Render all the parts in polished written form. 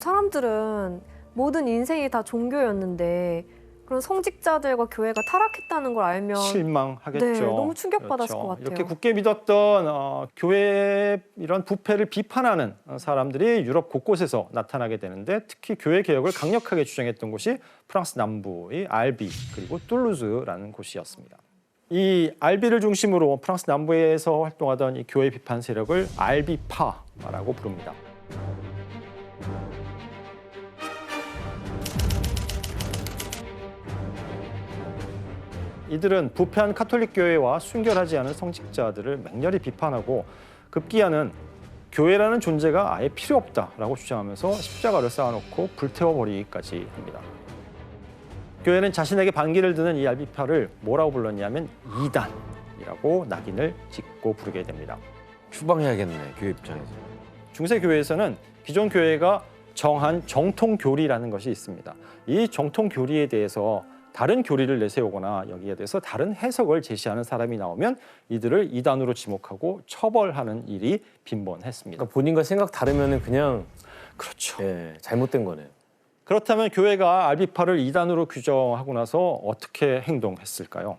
사람들은 모든 인생이 다 종교였는데 그런 성직자들과 교회가 타락했다는 걸 알면 실망하겠죠. 네, 너무 충격받았을 그렇죠. 것 같아요. 이렇게 굳게 믿었던 교회의 이런 부패를 비판하는 사람들이 유럽 곳곳에서 나타나게 되는데 특히 교회 개혁을 강력하게 주장했던 곳이 프랑스 남부의 알비 그리고 툴루즈라는 곳이었습니다. 이 알비를 중심으로 프랑스 남부에서 활동하던 이 교회 비판 세력을 알비파라고 부릅니다. 이들은 부패한 카톨릭 교회와 순결하지 않은 성직자들을 맹렬히 비판하고 급기야는 교회라는 존재가 아예 필요 없다라고 주장하면서 십자가를 쌓아놓고 불태워버리기까지 합니다. 교회는 자신에게 반기를 드는 이 알비파를 뭐라고 불렀냐면 이단이라고 낙인을 찍고 부르게 됩니다. 추방해야겠네, 교회 입장에서. 중세 교회에서는 기존 교회가 정한 정통 교리라는 것이 있습니다. 이 정통 교리에 대해서 다른 교리를 내세우거나 여기에 대해서 다른 해석을 제시하는 사람이 나오면 이들을 이단으로 지목하고 처벌하는 일이 빈번했습니다. 그러니까 본인과 생각 다르면은 그냥 그렇죠. 예, 잘못된 거네요. 그렇다면 교회가 알비파를 이단으로 규정하고 나서 어떻게 행동했을까요?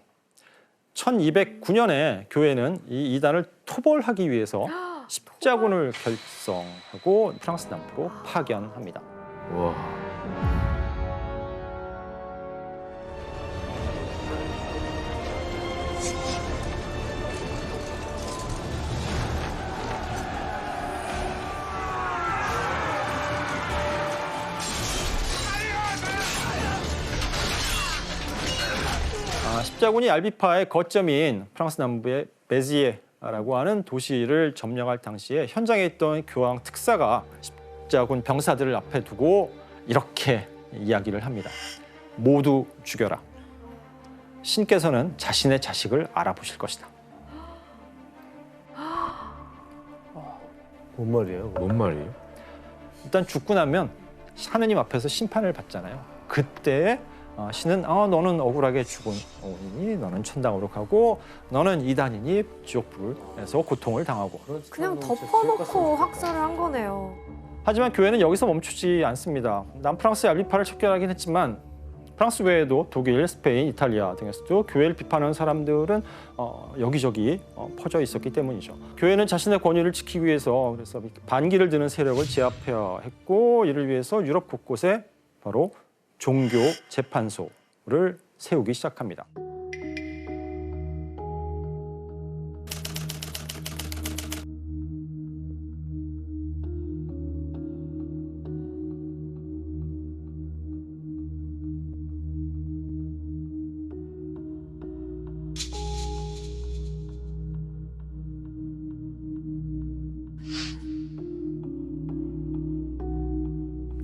1209년에 교회는 이 이단을 토벌하기 위해서 십자군을 결성하고 프랑스 남부로 파견합니다. 와. 십자군이 알비파의 거점인 프랑스 남부의 베지에라고 하는 도시를 점령할 당시에 현장에 있던 교황 특사가 십자군 병사들을 앞에 두고 이렇게 이야기를 합니다. 모두 죽여라. 신께서는 자신의 자식을 알아보실 것이다. 뭔 말이에요? 뭔 말이에요? 일단 죽고 나면 하느님 앞에서 심판을 받잖아요. 그때 신은 너는 억울하게 죽은이니 너는 천당으로 가고 너는 이단이니 지옥불에서 고통을 당하고. 그냥 덮어놓고 학살을 한 거네요. 하지만 교회는 여기서 멈추지 않습니다. 남프랑스의 알비파를 척결하긴 했지만 프랑스 외에도 독일, 스페인, 이탈리아 등에서도 교회를 비판하는 사람들은 여기저기 퍼져 있었기 때문이죠. 교회는 자신의 권위를 지키기 위해서 그래서 반기를 드는 세력을 제압해야 했고 이를 위해서 유럽 곳곳에 바로 종교 재판소를 세우기 시작합니다.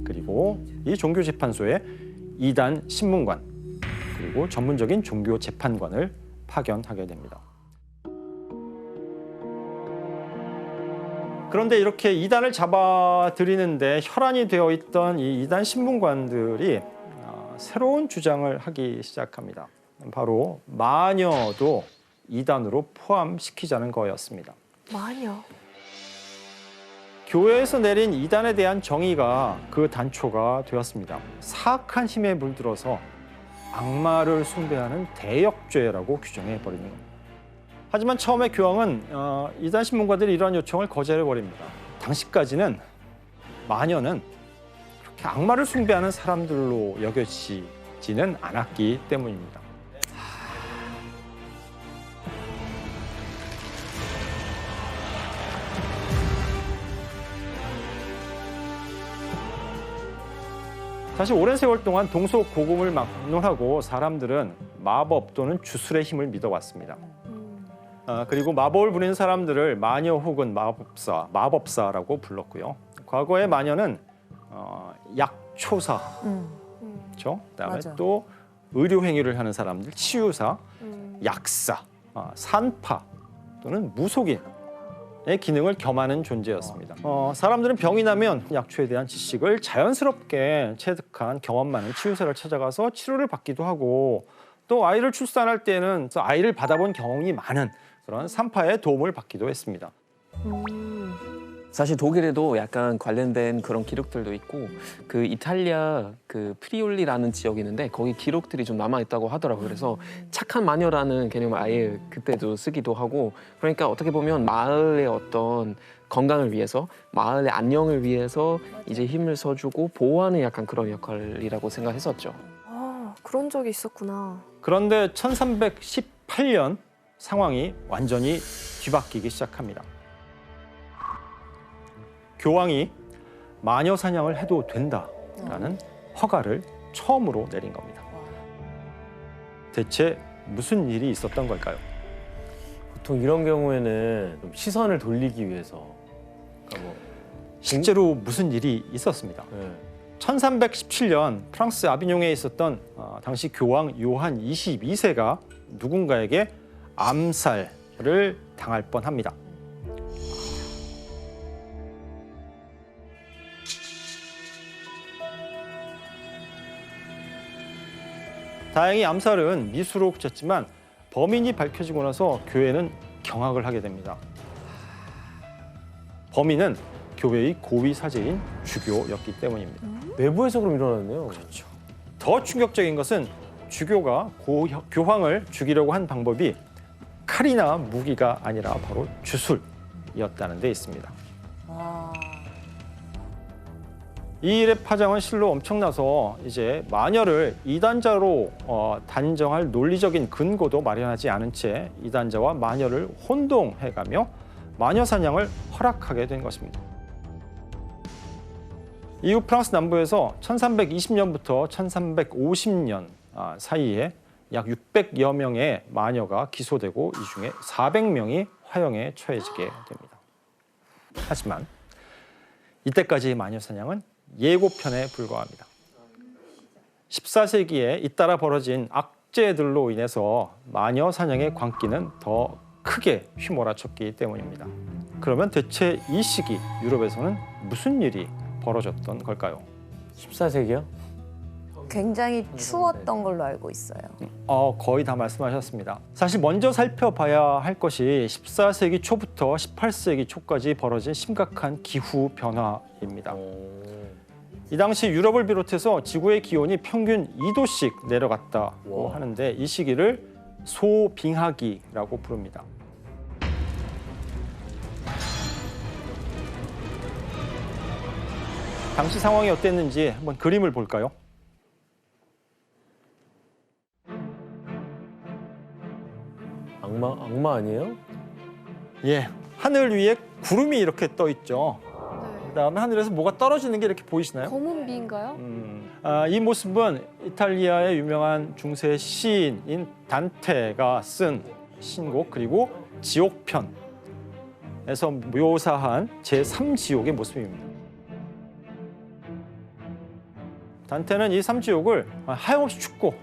그리고 이 종교 재판소에 이단 신문관 그리고 전문적인 종교 재판관을 파견하게 됩니다. 그런데 이렇게 이단을 잡아들이는데 혈안이 되어 있던 이 이단 신문관들이 새로운 주장을 하기 시작합니다. 바로 마녀도 이단으로 포함시키자는 거였습니다. 마녀. 교회에서 내린 이단에 대한 정의가 그 단초가 되었습니다. 사악한 힘에 물들어서 악마를 숭배하는 대역죄라고 규정해버리는 겁니다. 하지만 처음에 교황은 이단 신문가들이 이러한 요청을 거절해버립니다. 당시까지는 마녀는 그렇게 악마를 숭배하는 사람들로 여겨지지는 않았기 때문입니다. 사실 오랜 세월 동안 동서고금을 막론하고 사람들은 마법 또는 주술의 힘을 믿어왔습니다. 그리고 마법을 부리는 사람들을 마녀 혹은 마법사라고 불렀고요. 과거의 마녀는 약초사, 그렇죠? 그다음에 맞아. 또 의료 행위를 하는 사람들, 치유사, 약사, 산파 또는 무속인. 의 기능을 겸하는 존재였습니다. 사람들은 병이 나면 약초에 대한 지식을 자연스럽게 체득한 경험 많은 치유사를 찾아가서 치료를 받기도 하고 또 아이를 출산할 때는 아이를 받아본 경험이 많은 그런 산파의 도움을 받기도 했습니다. 사실 독일에도 약간 관련된 그런 기록들도 있고 그 이탈리아 그 프리올리라는 지역이 있는데 거기 기록들이 좀 남아 있다고 하더라고요. 그래서 착한 마녀라는 개념을 아예 그때도 쓰기도 하고 그러니까 어떻게 보면 마을의 어떤 건강을 위해서 마을의 안녕을 위해서 이제 힘을 써주고 보호하는 약간 그런 역할이라고 생각했었죠. 아, 그런 적이 있었구나. 그런데 1318년 상황이 완전히 뒤바뀌기 시작합니다. 교황이 마녀 사냥을 해도 된다라는 허가를 처음으로 내린 겁니다. 대체 무슨 일이 있었던 걸까요? 보통 이런 경우에는 좀 시선을 돌리기 위해서. 그러니까 뭐, 실제로 무슨 일이 있었습니다. 네. 1317년 프랑스 아비뇽에 있었던 당시 교황 요한 22세가 누군가에게 암살을 당할 뻔합니다. 다행히 암살은 미수로 그쳤지만 범인이 밝혀지고 나서 교회는 경악을 하게 됩니다. 범인은 교회의 고위 사제인 주교였기 때문입니다. 내부에서 그럼 일어났네요. 그렇죠. 더 충격적인 것은 주교가 교황을 죽이려고 한 방법이 칼이나 무기가 아니라 바로 주술이었다는 데 있습니다. 이 일의 파장은 실로 엄청나서 이제 마녀를 이단자로 단정할 논리적인 근거도 마련하지 않은 채 이단자와 마녀를 혼동해가며 마녀 사냥을 허락하게 된 것입니다. 이후 프랑스 남부에서 1320년부터 1350년 사이에 약 600여 명의 마녀가 기소되고 이 중에 400명이 화형에 처해지게 됩니다. 하지만 이때까지의 마녀 사냥은 예고편에 불과합니다. 14세기에 잇따라 벌어진 악재들로 인해서 마녀 사냥의 광기는 더 크게 휘몰아쳤기 때문입니다. 그러면 대체 이 시기 유럽에서는 무슨 일이 벌어졌던 걸까요? 14세기요? 굉장히 추웠던 걸로 알고 있어요. 거의 다 말씀하셨습니다. 사실 먼저 살펴봐야 할 것이 14세기 초부터 18세기 초까지 벌어진 심각한 기후 변화입니다. 이 당시 유럽을 비롯해서 지구의 기온이 평균 2도씩 내려갔다고 하는데 이 시기를 소빙하기라고 부릅니다. 당시 상황이 어땠는지 한번 그림을 볼까요? 악마 아니에요? 예, 하늘 위에 구름이 이렇게 떠 있죠. 그다음에 하늘에서 뭐가 떨어지는 게 이렇게 보이시나요? 검은 비인가요? 이 모습은 이탈리아의 유명한 중세 시인인 단테가 쓴 신곡 그리고 지옥편에서 묘사한 제3지옥의 모습입니다. 단테는 이 3지옥을 하염없이 춥고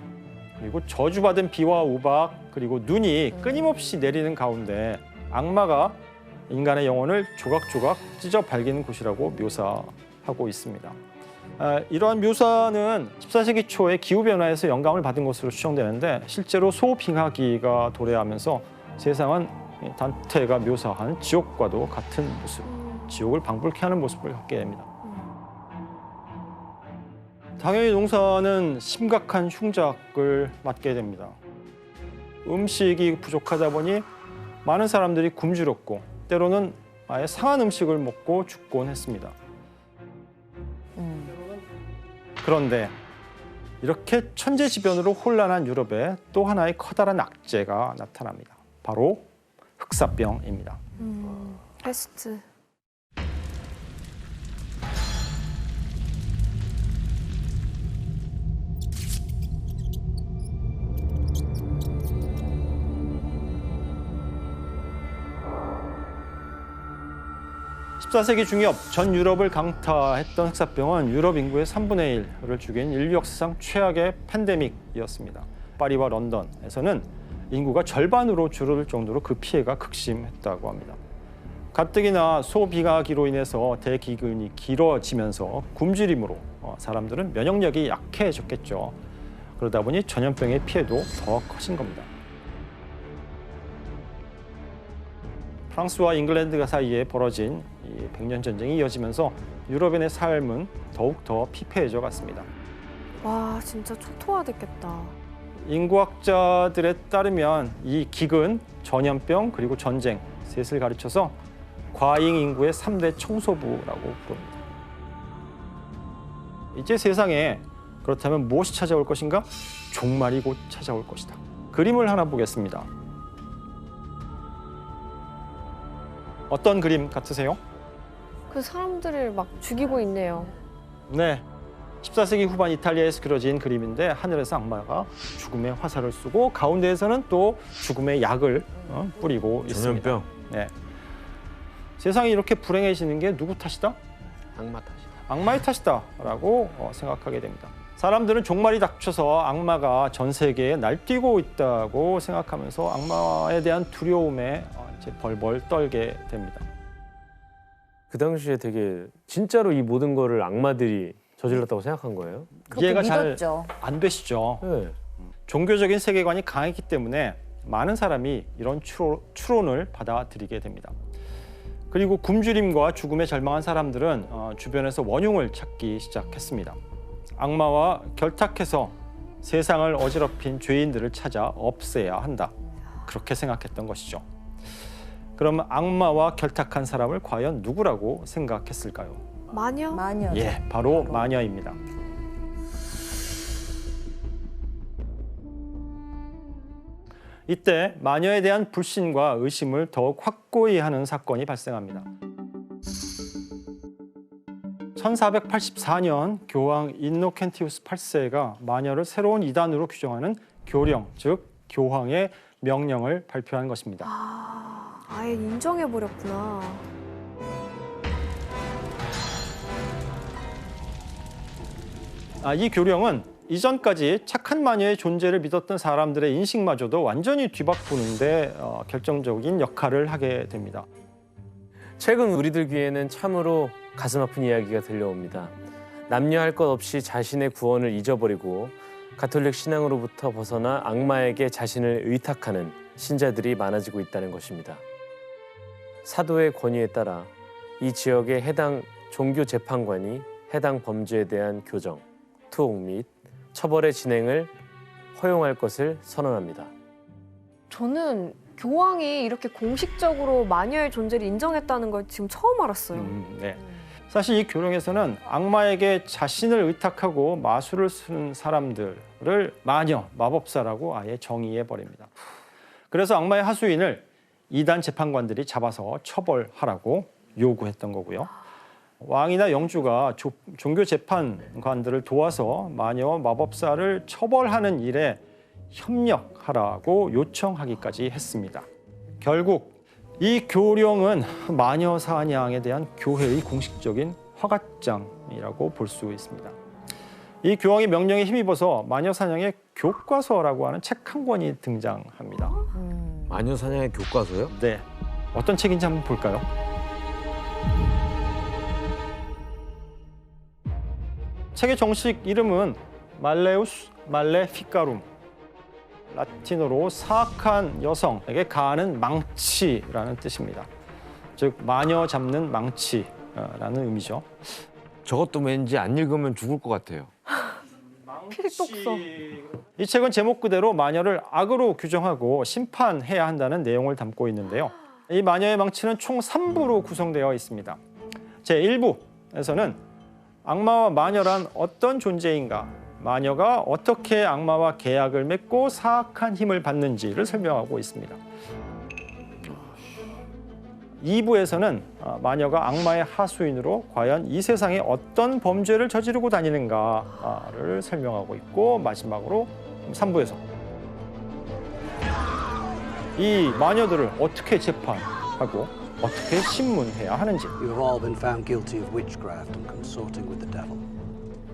그리고 저주받은 비와 우박 그리고 눈이 끊임없이 내리는 가운데 악마가 인간의 영혼을 조각조각 찢어 발기는 곳이라고 묘사하고 있습니다. 이러한 묘사는 14세기 초의 기후변화에서 영감을 받은 것으로 추정되는데 실제로 소빙하기가 도래하면서 세상은 단테가 묘사한 지옥과도 같은 모습, 지옥을 방불케 하는 모습을 갖게 됩니다. 당연히 농사는 심각한 흉작을 맞게 됩니다. 음식이 부족하다 보니 많은 사람들이 굶주렸고 때로는 아예 상한 음식을 먹고 죽곤 했습니다. 그런데 이렇게 천재지변으로 혼란한 유럽에 또 하나의 커다란 악재가 나타납니다. 바로 흑사병입니다. 패스트. 14세기 중엽 전 유럽을 강타했던 흑사병은 유럽 인구의 3분의 1을 죽인 인류 역사상 최악의 팬데믹이었습니다. 파리와 런던에서는 인구가 절반으로 줄어들 정도로 그 피해가 극심했다고 합니다. 가뜩이나 소빙하기로 인해서 대기근이 길어지면서 굶주림으로 사람들은 면역력이 약해졌겠죠. 그러다 보니 전염병의 피해도 더 커진 겁니다. 프랑스와 잉글랜드 사이에 벌어진 이 100년 전쟁이 이어지면서 유럽인의 삶은 더욱 더 피폐해져 갔습니다. 와, 진짜 초토화됐겠다. 인구학자들에 따르면 이 기근, 전염병 그리고 전쟁 셋을 가르쳐서 과잉 인구의 3대 청소부라고 부릅니다. 이제 세상에 그렇다면 무엇이 찾아올 것인가? 종말이 곧 찾아올 것이다. 그림을 하나 보겠습니다. 어떤 그림 같으세요? 그 사람들을 막 죽이고 있네요. 네, 14세기 후반 이탈리아에서 그려진 그림인데 하늘에서 악마가 죽음의 화살을 쏘고 가운데에서는 또 죽음의 약을 뿌리고 있습니다. 전염병. 네. 세상이 이렇게 불행해지는 게 누구 탓이다? 악마 탓이다. 악마의 탓이다라고 생각하게 됩니다. 사람들은 종말이 닥쳐서 악마가 전 세계에 날뛰고 있다고 생각하면서 악마에 대한 두려움에 이제 벌벌 떨게 됩니다. 그 당시에 되게 진짜로 이 모든 거를 악마들이 저질렀다고 생각한 거예요? 그렇게 이해가 잘 믿었죠. 안 되시죠? 네. 종교적인 세계관이 강했기 때문에 많은 사람이 이런 추론을 받아들이게 됩니다. 그리고 굶주림과 죽음에 절망한 사람들은 주변에서 원흉을 찾기 시작했습니다. 악마와 결탁해서 세상을 어지럽힌 죄인들을 찾아 없애야 한다. 그렇게 생각했던 것이죠. 그럼 악마와 결탁한 사람을 과연 누구라고 생각했을까요? 마녀? 마녀. 예, 바로 마녀입니다. 이때 마녀에 대한 불신과 의심을 더욱 확고히 하는 사건이 발생합니다. 1484년 교황 인노켄티우스 8세가 마녀를 새로운 이단으로 규정하는 교령, 즉 교황의 명령을 발표한 것입니다. 아예 인정해버렸구나. 이 교령은 이전까지 착한 마녀의 존재를 믿었던 사람들의 인식마저도 완전히 뒤바꾸는데 결정적인 역할을 하게 됩니다. 최근 우리들 귀에는 참으로 가슴 아픈 이야기가 들려옵니다. 남녀할 것 없이 자신의 구원을 잊어버리고 가톨릭 신앙으로부터 벗어나 악마에게 자신을 의탁하는 신자들이 많아지고 있다는 것입니다. 사도의 권위에 따라 이 지역의 해당 종교 재판관이 해당 범죄에 대한 교정, 투옥 및 처벌의 진행을 허용할 것을 선언합니다. 저는 교황이 이렇게 공식적으로 마녀의 존재를 인정했다는 걸 지금 처음 알았어요. 네. 사실 이 교령에서는 악마에게 자신을 의탁하고 마술을 쓰는 사람들을 마녀, 마법사라고 아예 정의해 버립니다. 그래서 악마의 하수인을 이단 재판관들이 잡아서 처벌하라고 요구했던 거고요. 왕이나 영주가 종교 재판관들을 도와서 마녀, 마법사를 처벌하는 일에 협력하라고 요청하기까지 했습니다. 결국 이 교령은 마녀 사냥에 대한 교회의 공식적인 허가장이라고 볼 수 있습니다. 이 교황의 명령에 힘입어서 마녀 사냥의 교과서라고 하는 책 한 권이 등장합니다. 마녀 사냥의 교과서요? 네, 어떤 책인지 한번 볼까요? 책의 정식 이름은 말레우스 말레피카룸, 라틴어로 사악한 여성에게 가하는 망치라는 뜻입니다. 즉 마녀 잡는 망치라는 의미죠. 저것도 왠지 안 읽으면 죽을 것 같아요. 필독서. 이 책은 제목 그대로 마녀를 악으로 규정하고 심판해야 한다는 내용을 담고 있는데요. 이 마녀의 망치는 총 3부로 구성되어 있습니다. 제1부에서는 악마와 마녀란 어떤 존재인가, 마녀가 어떻게 악마와 계약을 맺고 사악한 힘을 받는지를 설명하고 있습니다. 2부에서는 마녀가 악마의 하수인으로 과연 이 세상에 어떤 범죄를 저지르고 다니는가를 설명하고 있고, 마지막으로 3부에서 이 마녀들을 어떻게 재판하고 어떻게 신문해야 하는지, You have all been found guilty of witchcraft and consorting with the devil.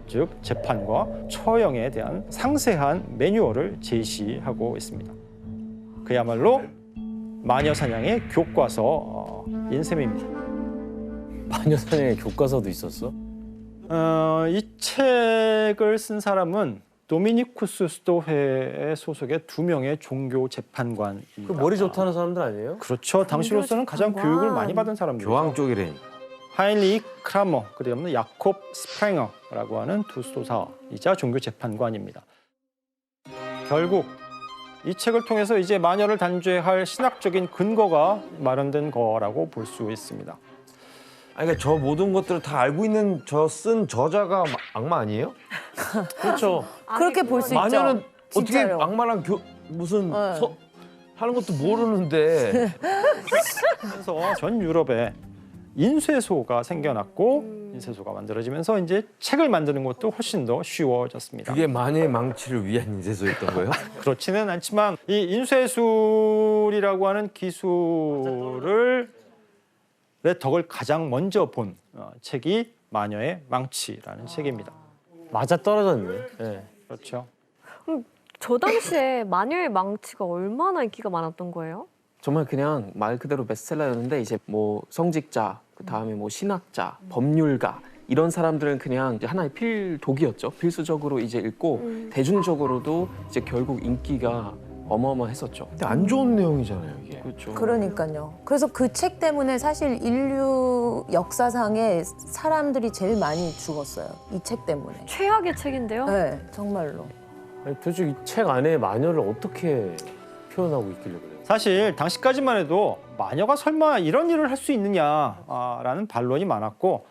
즉 재판과 처형에 대한 상세한 매뉴얼을 제시하고 있습니다. 그야말로 마녀 사냥의 교과서인 셈입니다. 마녀 사냥의 교과서도 있었어? 이 책을 쓴 사람은 도미니쿠스 수도회 소속의 2명의 종교 재판관입니다. 그 머리 좋다는 사람들 아니에요? 그렇죠. 당시로서는 가장 재판관. 교육을 많이 받은 사람들이죠. 교황 쪽이래. 하인리히 크라머 그리고 야콥 스프랭어라고 하는 두 수도사이자 종교 재판관입니다. 결국 이 책을 통해서 이제 마녀를 단죄할 신학적인 근거가 마련된 거라고 볼 수 있습니다. 아니 그러니까 저 모든 것들을 다 알고 있는 저 쓴 저자가 악마 아니에요? 그렇죠. 그렇게 볼 수 있죠. 마녀는 어떻게 진짜요. 악마랑 무슨 네. 하는 것도 모르는데 그래서 전 유럽에 인쇄소가 생겨났고 인쇄소가 만들어지면서 이제 책을 만드는 것도 훨씬 더 쉬워졌습니다. 그게 마녀의 망치를 위한 인쇄소였던 거예요? 그렇지는 않지만 이 인쇄술이라고 하는 기술을 의 덕을 가장 먼저 본 책이 마녀의 망치라는 책입니다. 맞아 떨어졌네. 네. 그렇죠. 저 당시에 마녀의 망치가 얼마나 인기가 많았던 거예요? 정말 그냥 말 그대로 베스트셀러였는데 이제 뭐 성직자, 그 다음에 뭐 신학자, 법률가 이런 사람들은 그냥 이제 하나의 필독이었죠. 필수적으로 이제 읽고 대중적으로도 이제 결국 인기가 어마어마했었죠. 근데 안 좋은 내용이잖아요 이게. 그렇죠. 그러니까요. 그래서 그 책 때문에 사실 인류 역사상에 사람들이 제일 많이 죽었어요. 이 책 때문에. 최악의 책인데요. 네, 정말로. 아니, 도대체 이 책 안에 마녀를 어떻게 표현하고 있길래 그래요? 사실 당시까지만 해도 마녀가 설마 이런 일을 할 수 있느냐라는 반론이 많았고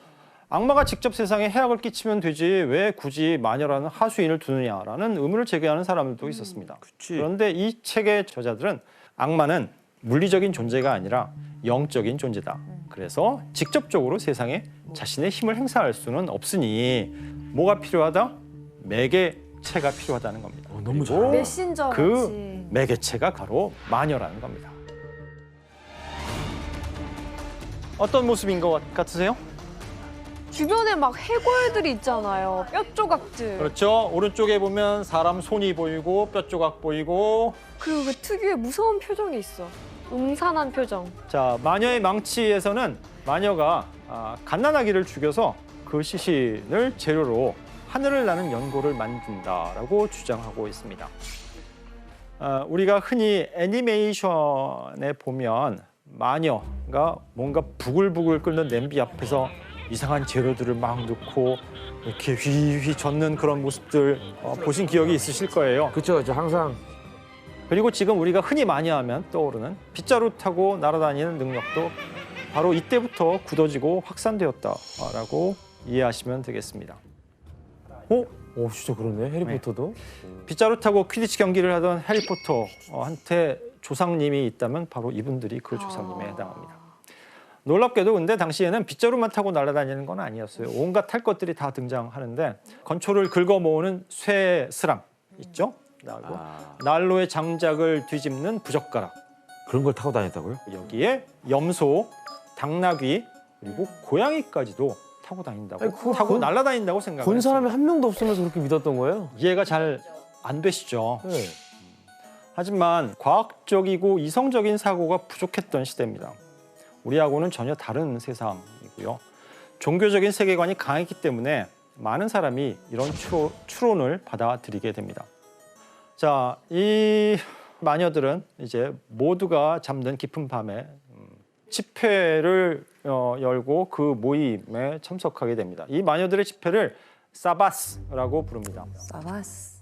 악마가 직접 세상에 해악을 끼치면 되지 왜 굳이 마녀라는 하수인을 두느냐라는 의문을 제기하는 사람들도 있었습니다. 그런데 이 책의 저자들은 악마는 물리적인 존재가 아니라 영적인 존재다. 그래서 직접적으로 세상에 자신의 힘을 행사할 수는 없으니 뭐가 필요하다? 매개체가 필요하다는 겁니다. 너무 그리고 잘한다. 메신저 같이. 그 매개체가 바로 마녀라는 겁니다. 어떤 모습인 것 같으세요? 주변에 막 해골들이 있잖아요. 뼈 조각들. 그렇죠. 오른쪽에 보면 사람 손이 보이고 뼈 조각 보이고. 그리고 그 특유의 무서운 표정이 있어. 음산한 표정. 자, 마녀의 망치에서는 마녀가 갓난아기를 죽여서 그 시신을 재료로 하늘을 나는 연고를 만든다라고 주장하고 있습니다. 우리가 흔히 애니메이션에 보면 마녀가 뭔가 부글부글 끓는 냄비 앞에서 이상한 재료들을 막 넣고 이렇게 휘휘 젓는 그런 모습들 보신 기억이 있으실 거예요. 그렇죠. 저 항상 그리고 지금 우리가 흔히 많이 하면 떠오르는 빗자루 타고 날아다니는 능력도 바로 이때부터 굳어지고 확산되었다라고 이해하시면 되겠습니다. 오, 진짜 그러네. 해리포터도. 빗자루 타고 퀴디치 경기를 하던 해리포터한테 조상님이 있다면 바로 이분들이 그 조상님에 해당합니다. 놀랍게도 근데 당시에는 빗자루만 타고 날아다니는 건 아니었어요. 온갖 탈 것들이 다 등장하는데 건초를 긁어 모으는 쇠스랑 있죠? 그리고 난로의 장작을 뒤집는 부젓가락. 그런 걸 타고 다녔다고요? 여기에 염소, 당나귀 그리고 고양이까지도 타고 다닌다고. 아니, 그거 타고 날아다닌다고 생각을 본 사람이 했습니다. 한 명도 없으면서 그렇게 믿었던 거예요? 이해가 잘 안 되시죠? 네. 하지만 과학적이고 이성적인 사고가 부족했던 시대입니다. 우리하고는 전혀 다른 세상이고요. 종교적인 세계관이 강했기 때문에 많은 사람이 이런 추론을 받아들이게 됩니다. 자, 이 마녀들은 이제 모두가 잠든 깊은 밤에 집회를 열고 그 모임에 참석하게 됩니다. 이 마녀들의 집회를 사바스라고 부릅니다. 사바스.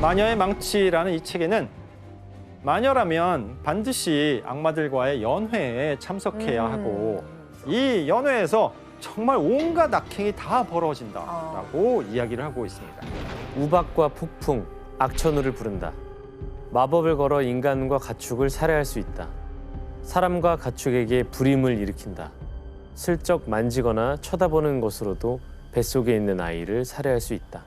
마녀의 망치라는 이 책에는 마녀라면 반드시 악마들과의 연회에 참석해야 하고 이 연회에서 정말 온갖 악행이 다 벌어진다라고 이야기를 하고 있습니다. 우박과 폭풍, 악천후를 부른다. 마법을 걸어 인간과 가축을 살해할 수 있다. 사람과 가축에게 불임을 일으킨다. 슬쩍 만지거나 쳐다보는 것으로도 뱃속에 있는 아이를 살해할 수 있다.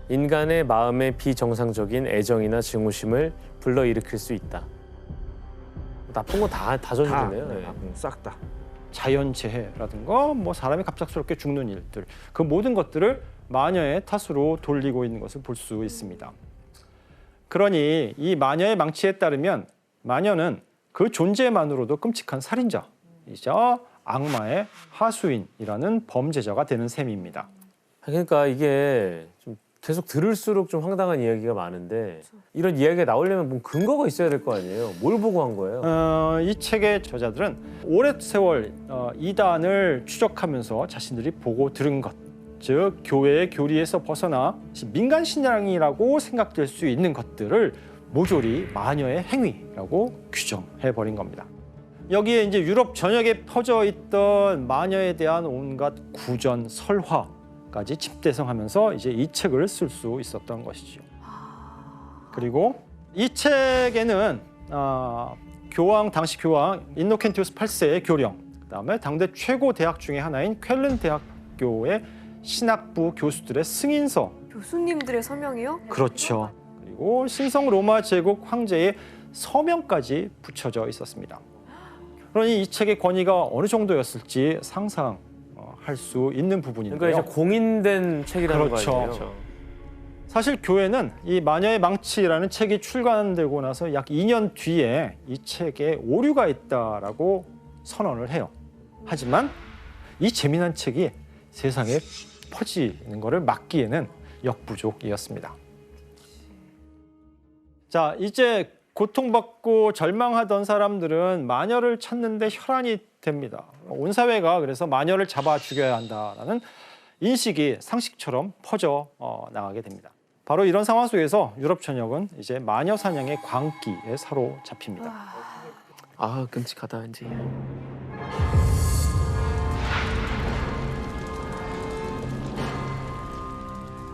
인간의 마음에 비정상적인 애정이나 증오심을 불러일으킬 수 있다. 나쁜 거 다 저주네요. 네. 싹 다. 자연재해라든가 뭐 사람이 갑작스럽게 죽는 일들, 그 모든 것들을 마녀의 탓으로 돌리고 있는 것을 볼 수 있습니다. 그러니 이 마녀의 망치에 따르면 마녀는 그 존재만으로도 끔찍한 살인자이자 악마의 하수인이라는 범죄자가 되는 셈입니다. 그러니까 이게 좀 계속 들을수록 좀 황당한 이야기가 많은데 이런 이야기가 나오려면 뭐 근거가 있어야 될 거 아니에요. 뭘 보고 한 거예요? 이 책의 저자들은 오랜 세월 이단을 추적하면서 자신들이 보고 들은 것, 즉 교회의 교리에서 벗어나 민간 신앙이라고 생각될 수 있는 것들을 모조리 마녀의 행위라고 규정해 버린 겁니다. 여기에 이제 유럽 전역에 퍼져 있던 마녀에 대한 온갖 구전, 설화까지 집대성하면서 이제 이 책을 쓸 수 있었던 것이죠. 그리고 이 책에는 당시 교황 인노켄티우스 8세의 교령, 그다음에 당대 최고 대학 중에 하나인 쾰른 대학교의 신학부 교수들의 승인서, 교수님들의 서명이요? 그렇죠. 그리고 신성 로마 제국 황제의 서명까지 붙여져 있었습니다. 그러니 이 책의 권위가 어느 정도였을지 상상할 수 있는 부분인데요. 그러니까 이제 공인된 책이라는 그렇죠. 거 아니에요? 사실 교회는 이 마녀의 망치라는 책이 출간되고 나서 약 2년 뒤에 이 책에 오류가 있다라고 선언을 해요. 하지만 이 재미난 책이 세상에 퍼지는 것을 막기에는 역부족이었습니다. 자, 이제 고통받고 절망하던 사람들은 마녀를 찾는데 혈안이 됩니다. 온 사회가 그래서 마녀를 잡아 죽여야 한다라는 인식이 상식처럼 퍼져 나가게 됩니다. 바로 이런 상황 속에서 유럽 전역은 이제 마녀 사냥의 광기에 사로잡힙니다. 아 끔찍하다 왠지.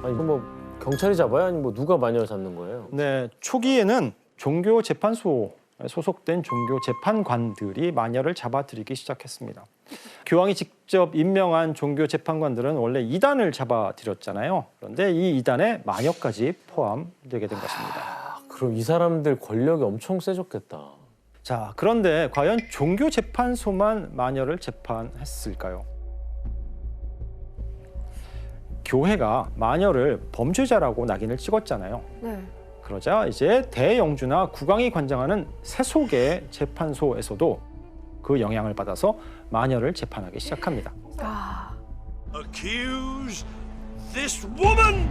아니 뭐 경찰이 잡아요? 아니면 뭐 누가 마녀를 잡는 거예요? 네, 초기에는 종교 재판소에 소속된 종교 재판관들이 마녀를 잡아들이기 시작했습니다. 교황이 직접 임명한 종교 재판관들은 원래 이단을 잡아들였잖아요. 그런데 이 이단에 마녀까지 포함되게 된 것입니다. 그럼 이 사람들 권력이 엄청 세졌겠다. 자, 그런데 과연 종교 재판소만 마녀를 재판했을까요? 교회가 마녀를 범죄자라고 낙인을 찍었잖아요. 네. 그러자 이제 대영주나 국왕이 관장하는 세속의 재판소에서도 그 영향을 받아서 마녀를 재판하기 시작합니다. Accuse this woman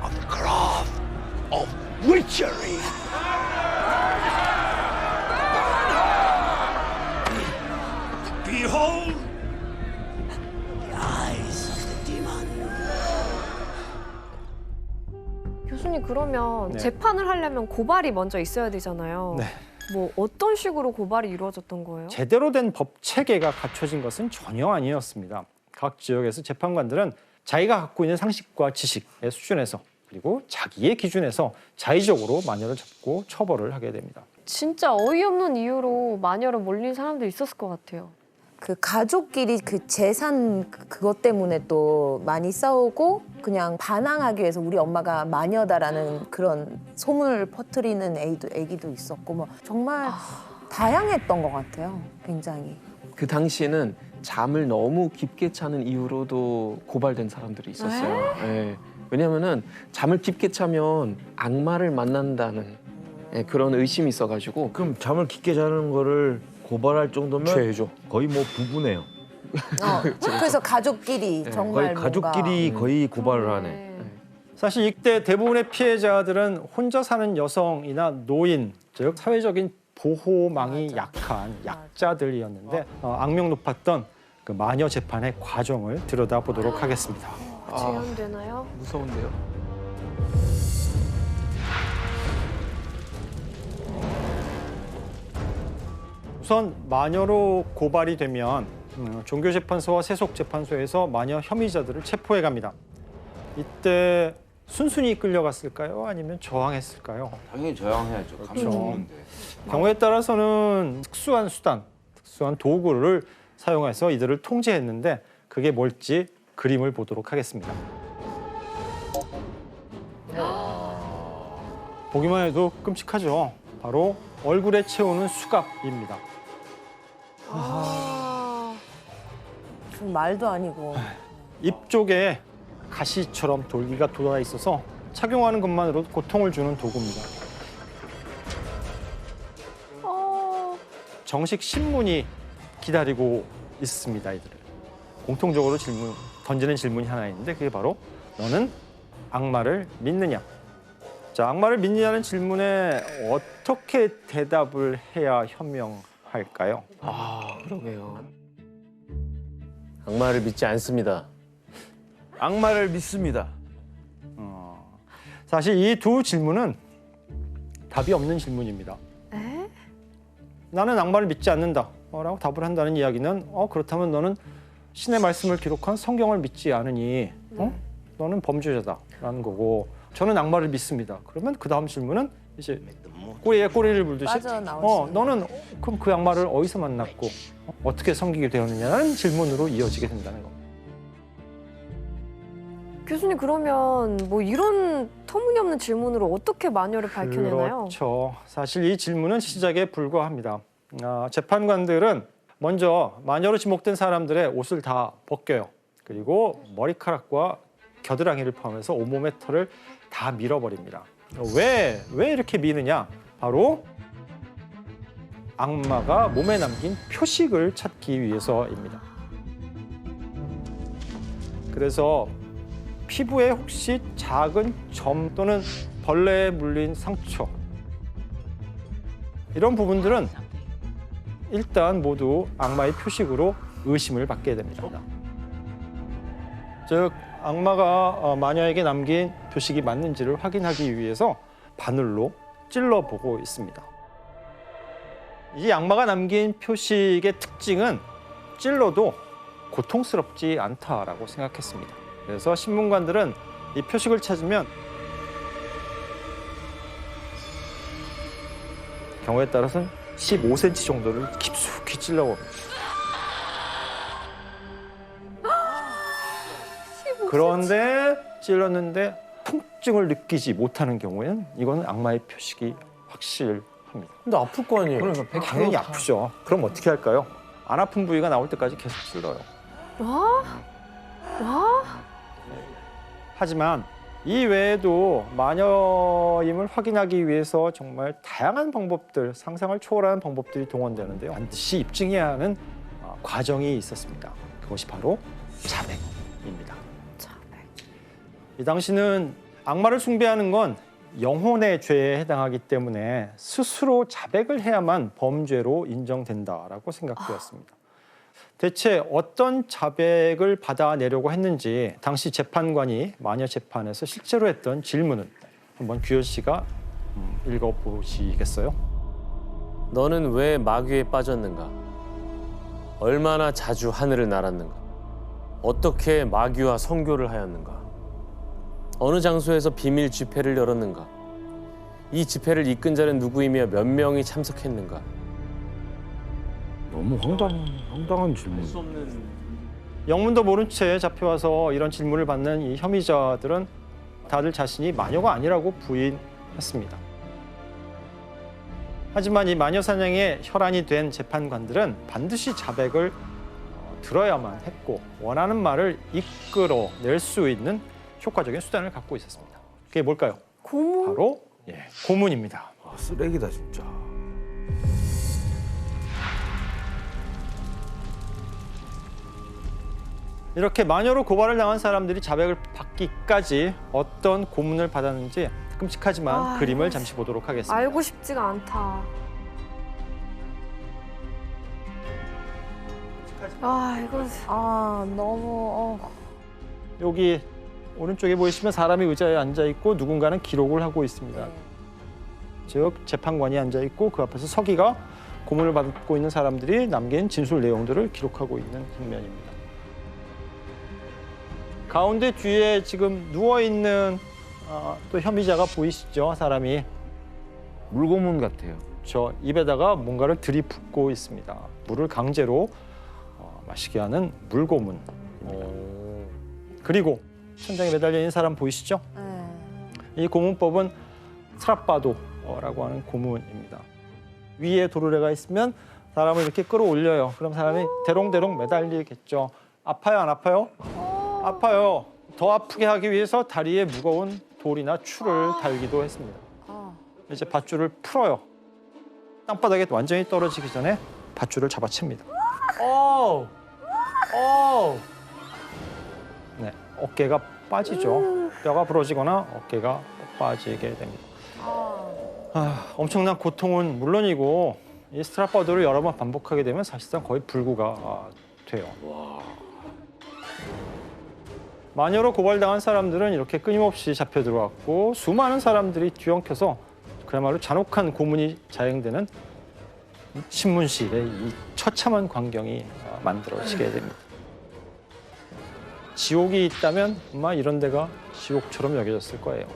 of the craft of witchery. Behold the eyes of the demon. 교수님 그러면 네. 재판을 하려면 고발이 먼저 있어야 되잖아요. 네. 뭐 어떤 식으로 고발이 이루어졌던 거예요? 제대로 된 법 체계가 갖춰진 것은 전혀 아니었습니다. 각 지역에서 재판관들은 자기가 갖고 있는 상식과 지식의 수준에서 그리고 자기의 기준에서 자의적으로 마녀를 잡고 처벌을 하게 됩니다. 진짜 어이없는 이유로 마녀로 몰린 사람도 있었을 것 같아요. 그 가족끼리 그 재산 그것 때문에 또 많이 싸우고 그냥 반항하기 위해서 우리 엄마가 마녀다라는 그런 소문을 퍼뜨리는 애기도 있었고 뭐 정말 다양했던 것 같아요. 굉장히. 그 당시에는 잠을 너무 깊게 자는 이유로도 고발된 사람들이 있었어요. 예. 왜냐하면은 잠을 깊게 자면 악마를 만난다는 그런 의심이 있어가지고. 그럼 잠을 깊게 자는 거를 고발할 정도면 죄죠. 거의 뭐 부부네요. 그래서 가족끼리 정말 거의 가족끼리 거의 고발을 하네. 네. 사실 이때 대부분의 피해자들은 혼자 사는 여성이나 노인, 즉 사회적인 보호망이 약한 약자들이었는데 악명 높았던 그 마녀 재판의 과정을 들여다보도록 하겠습니다. 재현되나요? 무서운데요. 우선 마녀로 고발이 되면 종교재판소와 세속재판소에서 마녀 혐의자들을 체포해 갑니다. 이때 순순히 끌려갔을까요? 아니면 저항했을까요? 당연히 저항해야죠. 감정인데. 경우에 따라서는 특수한 수단, 특수한 도구를 사용해서 이들을 통제했는데 그게 뭘지 그림을 보도록 하겠습니다. 보기만 해도 끔찍하죠. 바로 얼굴에 채우는 수갑입니다. 말도 아니고. 입 쪽에 가시처럼 돌기가 돋아 있어서 착용하는 것만으로도 고통을 주는 도구입니다. 정식 신문이 기다리고 있습니다, 이들을. 공통적으로 던지는 질문이 하나 있는데 그게 바로 너는 악마를 믿느냐? 자, 악마를 믿느냐는 질문에 어떻게 대답을 해야 현명할까요? 아, 그러게요. 악마를 믿지 않습니다. 악마를 믿습니다. 사실 이 두 질문은 답이 없는 질문입니다. 에? 나는 악마를 믿지 않는다 라고 답을 한다는 이야기는 그렇다면 너는 신의 말씀을 기록한 성경을 믿지 않으니 너는 범죄자다라는 거고 저는 악마를 믿습니다. 그러면 그 다음 질문은 이제 꼬리에 꼬리를 물듯이 빠져나올 너는 그럼 그 악마를 어디서 만났고 어떻게 섬기게 되었느냐는 질문으로 이어지게 된다는 겁니다. 교수님 그러면 뭐 이런 터무니없는 질문으로 어떻게 마녀를 밝혀내나요? 그렇죠. 사실 이 질문은 시작에 불과합니다. 재판관들은 먼저 마녀로 지목된 사람들의 옷을 다 벗겨요. 그리고 머리카락과 겨드랑이를 포함해서 온몸의 털을 다 밀어버립니다. 왜 이렇게 미느냐? 바로 악마가 몸에 남긴 표식을 찾기 위해서입니다. 그래서 피부에 혹시 작은 점 또는 벌레에 물린 상처 이런 부분들은 일단 모두 악마의 표식으로 의심을 받게 됩니다. 즉 악마가 마녀에게 남긴 표식이 맞는지를 확인하기 위해서 바늘로 찔러보고 있습니다. 이 악마가 남긴 표식의 특징은 찔러도 고통스럽지 않다라고 생각했습니다. 그래서 신문관들은 이 표식을 찾으면 경우에 따라서는 15cm 정도를 깊숙이 찔러봅니다. 그런데 찔렀는데 통증을 느끼지 못하는 경우에는 이거는 악마의 표식이 확실합니다. 근데 아플 거 아니에요? 그러니까 당연히 아프죠. 그럼 어떻게 할까요? 안 아픈 부위가 나올 때까지 계속 찔러요. 와? 하지만 이 외에도 마녀임을 확인하기 위해서 정말 다양한 방법들, 상상을 초월하는 방법들이 동원되는데요. 반드시 입증해야 하는 과정이 있었습니다. 그것이 바로 자백입니다. 이 당시는 악마를 숭배하는 건 영혼의 죄에 해당하기 때문에 스스로 자백을 해야만 범죄로 인정된다라고 생각되었습니다. 대체 어떤 자백을 받아내려고 했는지 당시 재판관이 마녀 재판에서 실제로 했던 질문을 한번 규현 씨가 읽어보시겠어요? 너는 왜 마귀에 빠졌는가? 얼마나 자주 하늘을 날았는가? 어떻게 마귀와 성교를 하였는가? 어느 장소에서 비밀 집회를 열었는가? 이 집회를 이끈 자는 누구이며 몇 명이 참석했는가? 너무 황당한 질문. 영문도 모른 채 잡혀와서 이런 질문을 받는 이 혐의자들은 다들 자신이 마녀가 아니라고 부인했습니다. 하지만 이 마녀 사냥의 혈안이 된 재판관들은 반드시 자백을 들어야만 했고 원하는 말을 이끌어낼 수 있는 효과적인 수단을 갖고 있었습니다. 그게 뭘까요? 고문? 바로 고문입니다. 쓰레기다 진짜. 이렇게 마녀로 고발을 당한 사람들이 자백을 받기까지 어떤 고문을 받았는지 끔찍하지만 그림을 잠시 보도록 하겠습니다. 알고 싶지가 않다. 이건 너무 여기 오른쪽에 보이시면 사람이 의자에 앉아 있고 누군가는 기록을 하고 있습니다. 즉 재판관이 앉아 있고 그 앞에서 서기가 고문을 받고 있는 사람들이 남긴 진술 내용들을 기록하고 있는 장면입니다. 가운데 뒤에 지금 누워 있는 또 혐의자가 보이시죠? 사람이 물고문 같아요. 저 입에다가 뭔가를 들이붓고 있습니다. 물을 강제로 마시게 하는 물고문입니다. 그리고 천장에 매달려 있는 사람 보이시죠? 이 고문법은 스라빠도라고 하는 고문입니다. 위에 도르래가 있으면 사람을 이렇게 끌어올려요. 그럼 사람이 대롱대롱 매달리겠죠. 아파요, 안 아파요? 아파요. 더 아프게 하기 위해서 다리에 무거운 돌이나 추를 달기도 했습니다. 이제 밧줄을 풀어요. 땅바닥에 완전히 떨어지기 전에 밧줄을 잡아챕니다. 네, 어깨가 빠지죠. 뼈가 부러지거나 어깨가 빠지게 됩니다. 엄청난 고통은 물론이고 이 스트라퍼드를 여러 번 반복하게 되면 사실상 거의 불구가 돼요. 마녀로 고발당한 사람들은 이렇게 끊임없이 잡혀 들어왔고 수많은 사람들이 뒤엉켜서 그야말로 잔혹한 고문이 자행되는 신문실의 이 처참한 광경이 만들어지게 됩니다. 지옥이 있다면 아마 이런 데가 지옥처럼 여겨졌을 거예요.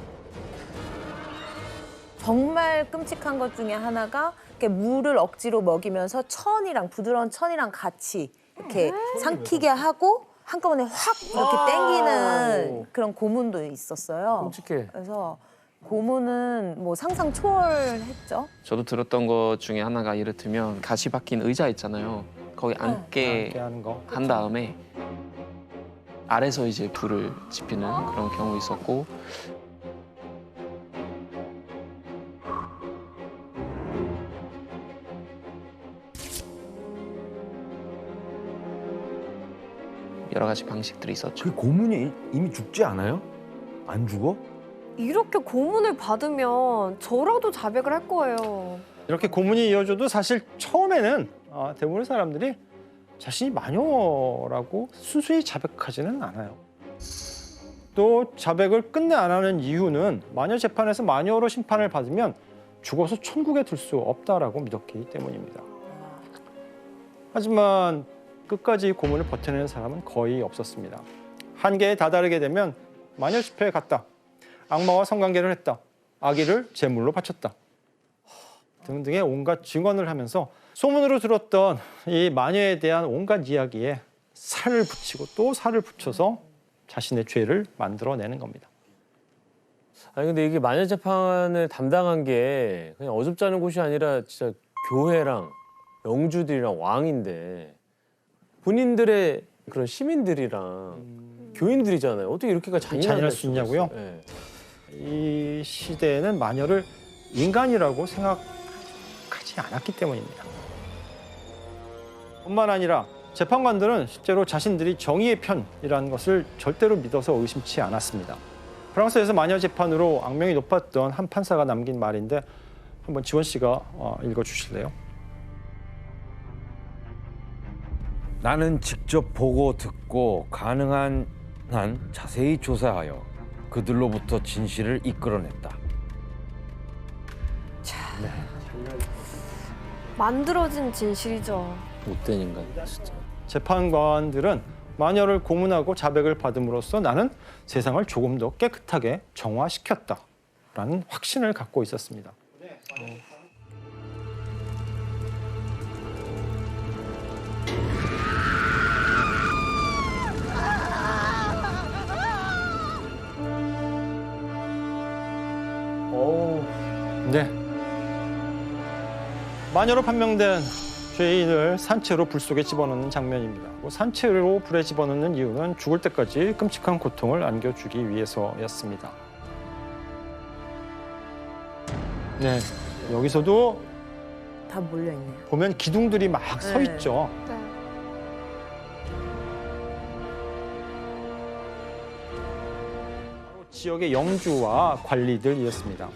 정말 끔찍한 것 중에 하나가 이렇게 물을 억지로 먹이면서 천이랑 부드러운 천이랑 같이 이렇게 삼키게 하고 한꺼번에 확 이렇게 땡기는 그런 고문도 있었어요. 끔찍해. 그래서 고문은 뭐 상상 초월했죠. 저도 들었던 것 중에 하나가 예를 들면 가시 박힌 의자 있잖아요. 거기 앉게 함께 하는 거. 한 다음에 아래서 이제 불을 지피는 그런 경우 있었고 여러 가지 방식들이 있었죠. 그 고문이 이미 죽지 않아요? 안 죽어? 이렇게 고문을 받으면 저라도 자백을 할 거예요. 이렇게 고문이 이어져도 사실 처음에는 대부분의 사람들이 자신이 마녀라고 순수히 자백하지는 않아요. 또 자백을 끝내 안 하는 이유는 마녀 재판에서 마녀로 심판을 받으면 죽어서 천국에 들 수 없다라고 믿었기 때문입니다. 하지만 끝까지 고문을 버텨내는 사람은 거의 없었습니다. 한계에 다다르게 되면 마녀 집회에 갔다. 악마와 성관계를 했다. 아기를 제물로 바쳤다. 등등의 온갖 증언을 하면서 소문으로 들었던 이 마녀에 대한 온갖 이야기에 살을 붙이고 또 살을 붙여서 자신의 죄를 만들어내는 겁니다. 아니 근데 이게 마녀 재판을 담당한 게 그냥 어줍지 않은 곳이 아니라 진짜 교회랑 영주들이랑 왕인데 본인들의 그런 시민들이랑 교인들이잖아요. 어떻게 이렇게가 잔인할 수 있냐고요? 네. 이 시대에는 마녀를 인간이라고 생각하지 않았기 때문입니다. 뿐만 아니라 재판관들은 실제로 자신들이 정의의 편이라는 것을 절대로 믿어서 의심치 않았습니다. 프랑스에서 마녀 재판으로 악명이 높았던 한 판사가 남긴 말인데 한번 지원 씨가 읽어주실래요? 나는 직접 보고 듣고 가능한 한 자세히 조사하여 그들로부터 진실을 이끌어냈다. 만들어진 진실이죠. 못된 인간 진짜. 재판관들은 마녀를 고문하고 자백을 받음으로써 나는 세상을 조금 더 깨끗하게 정화시켰다라는 확신을 갖고 있었습니다. 네. 마녀로 판명된 죄인을 산채로 불 속에 집어넣는 장면입니다. 산채로 불에 집어넣는 이유는 죽을 때까지 끔찍한 고통을 안겨주기 위해서였습니다. 네, 여기서도 다 몰려있네요. 보면 기둥들이 막 서 네. 있죠. 네. 바로 지역의 영주와 관리들이었습니다.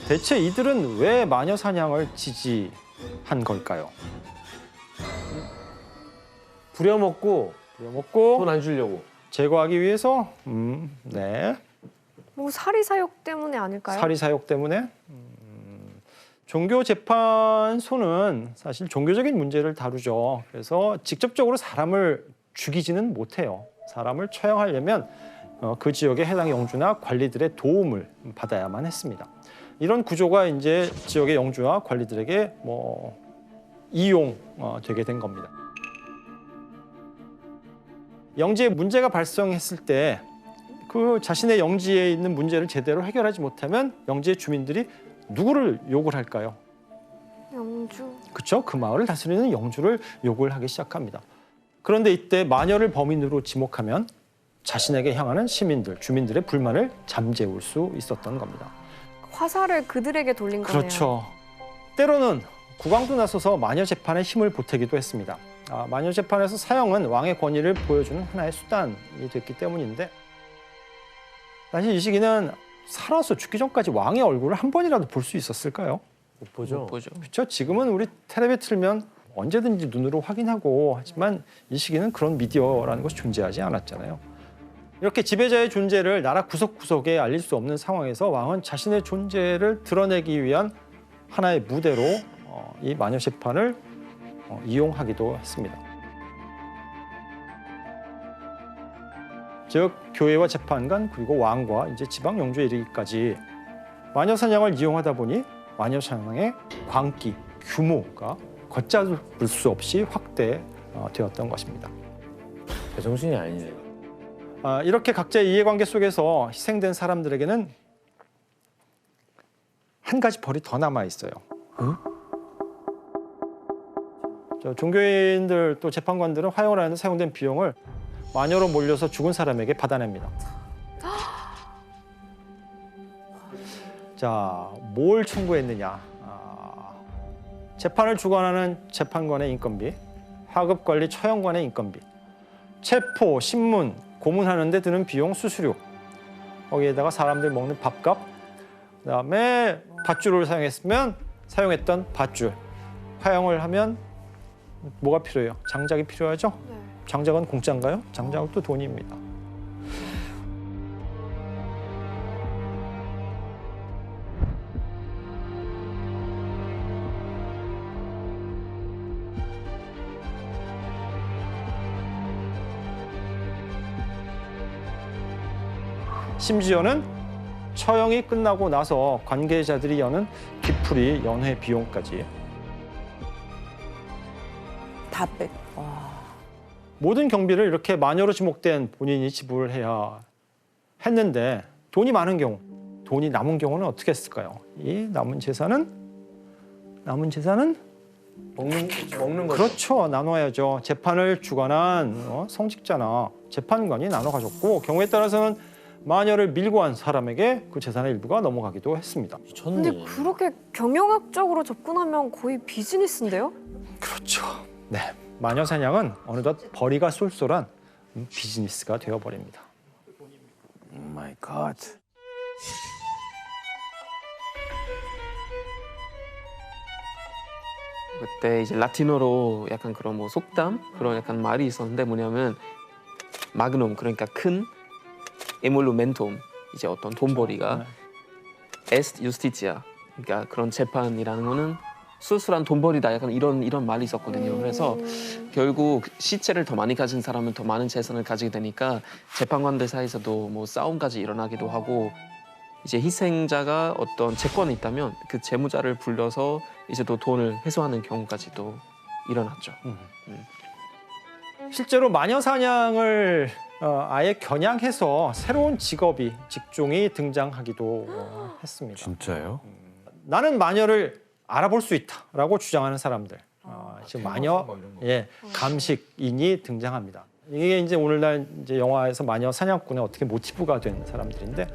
대체 이들은 왜 마녀 사냥을 지지한 걸까요? 부려먹고 먹고 돈 안 주려고. 제거하기 위해서 네. 뭐 사리사욕 때문에 아닐까요? 사리사욕 때문에 종교재판소는 사실 종교적인 문제를 다루죠. 그래서 직접적으로 사람을 죽이지는 못해요. 사람을 처형하려면 그 지역의 해당 영주나 관리들의 도움을 받아야만 했습니다. 이런 구조가 이제 지역의 영주와 관리들에게 이용되게 된 겁니다. 영지에 문제가 발생했을 때 그 자신의 영지에 있는 문제를 제대로 해결하지 못하면 영지의 주민들이 누구를 욕을 할까요? 영주. 영주. 그렇죠? 그 마을을 다스리는 영주를 요구를 하기 시작합니다. 그런데 이때 마녀를 범인으로 지목하면 자신에게 향하는 시민들, 주민들의 불만을 잠재울 수 있었던 겁니다. 화살을 그들에게 돌린 거네요. 그렇죠. 때로는 국왕도 나서서 마녀 재판에 힘을 보태기도 했습니다. 마녀 재판에서 사형은 왕의 권위를 보여주는 하나의 수단이 됐기 때문인데 사실 이 시기는 살아서 죽기 전까지 왕의 얼굴을 한 번이라도 볼 수 있었을까요? 못 보죠. 못 보죠. 그렇죠. 지금은 우리 텔레비 틀면 언제든지 눈으로 확인하고 하지만 이 시기는 그런 미디어라는 것이 존재하지 않았잖아요. 이렇게 지배자의 존재를 나라 구석구석에 알릴 수 없는 상황에서 왕은 자신의 존재를 드러내기 위한 하나의 무대로 이 마녀 재판을 이용하기도 했습니다. 즉 교회와 재판관 그리고 왕과 이제 지방 영주에 이르기까지 마녀 사냥을 이용하다 보니 마녀 사냥의 광기 규모가 걷잡을 수 없이 확대되었던 것입니다. 제정신이 아니네요. 이렇게 각자의 이해관계 속에서 희생된 사람들에게는 한 가지 벌이 더 남아 있어요. 종교인들 또 재판관들은 화형을 하는데 사용된 비용을 마녀로 몰려서 죽은 사람에게 받아냅니다. 자, 뭘 청구했느냐? 재판을 주관하는 재판관의 인건비, 하급관리 처형관의 인건비, 체포, 신문, 고문하는 데 드는 비용, 수수료, 거기에다가 사람들 먹는 밥값, 그다음에 밧줄을 사용했던 밧줄, 화형을 하면 뭐가 필요해요? 장작이 필요하죠? 네. 장작은 공짜인가요? 장작은 또 돈입니다. 심지어는 처형이 끝나고 나서 관계자들이 여는 뒤풀이 연회 비용까지 다 뺏. 와. 모든 경비를 이렇게 마녀로 지목된 본인이 지불을 해야 했는데 돈이 많은 경우, 돈이 남은 경우는 어떻게 했을까요? 이 남은 재산은 먹는 거죠. 그렇죠. 나눠야죠. 재판을 주관한 성직자나 재판관이 나눠 가졌고 경우에 따라서는 마녀를 밀고 한 사람에게 그 재산의 일부가 넘어가기도 했습니다. 근데 미쳤네. 그렇게 경영학적으로 접근하면 거의 비즈니스인데요? 그렇죠. 네, 마녀 사냥은 어느덧 벌이가 쏠쏠한 비즈니스가 되어버립니다. Oh my God. 그때 이제 라틴어로 약간 그런 뭐 속담 그런 약간 말이 있었는데 뭐냐면 마그놈 그러니까 큰 에몰루멘톰 이제 어떤 돈벌이가 에스트 유스티치아 그러니까 그런 재판이라는 거는 수술한 돈벌이다 약간 이런 말이 있었거든요. 그래서 결국 시체를 더 많이 가진 사람은 더 많은 재산을 가지게 되니까 재판관들 사이에서도 뭐 싸움까지 일어나기도 하고 이제 희생자가 어떤 채권이 있다면 그 채무자를 불러서 이제 또 돈을 회수하는 경우까지도 일어났죠. 실제로 마녀 사냥을 아예 겨냥해서 새로운 직종이 등장하기도 했습니다. 진짜요? 나는 마녀를 알아볼 수 있다라고 주장하는 사람들, 지금 마녀 감식인이 등장합니다. 이게 이제 오늘날 이제 영화에서 마녀 사냥꾼의 어떻게 모티브가 된 사람들인데.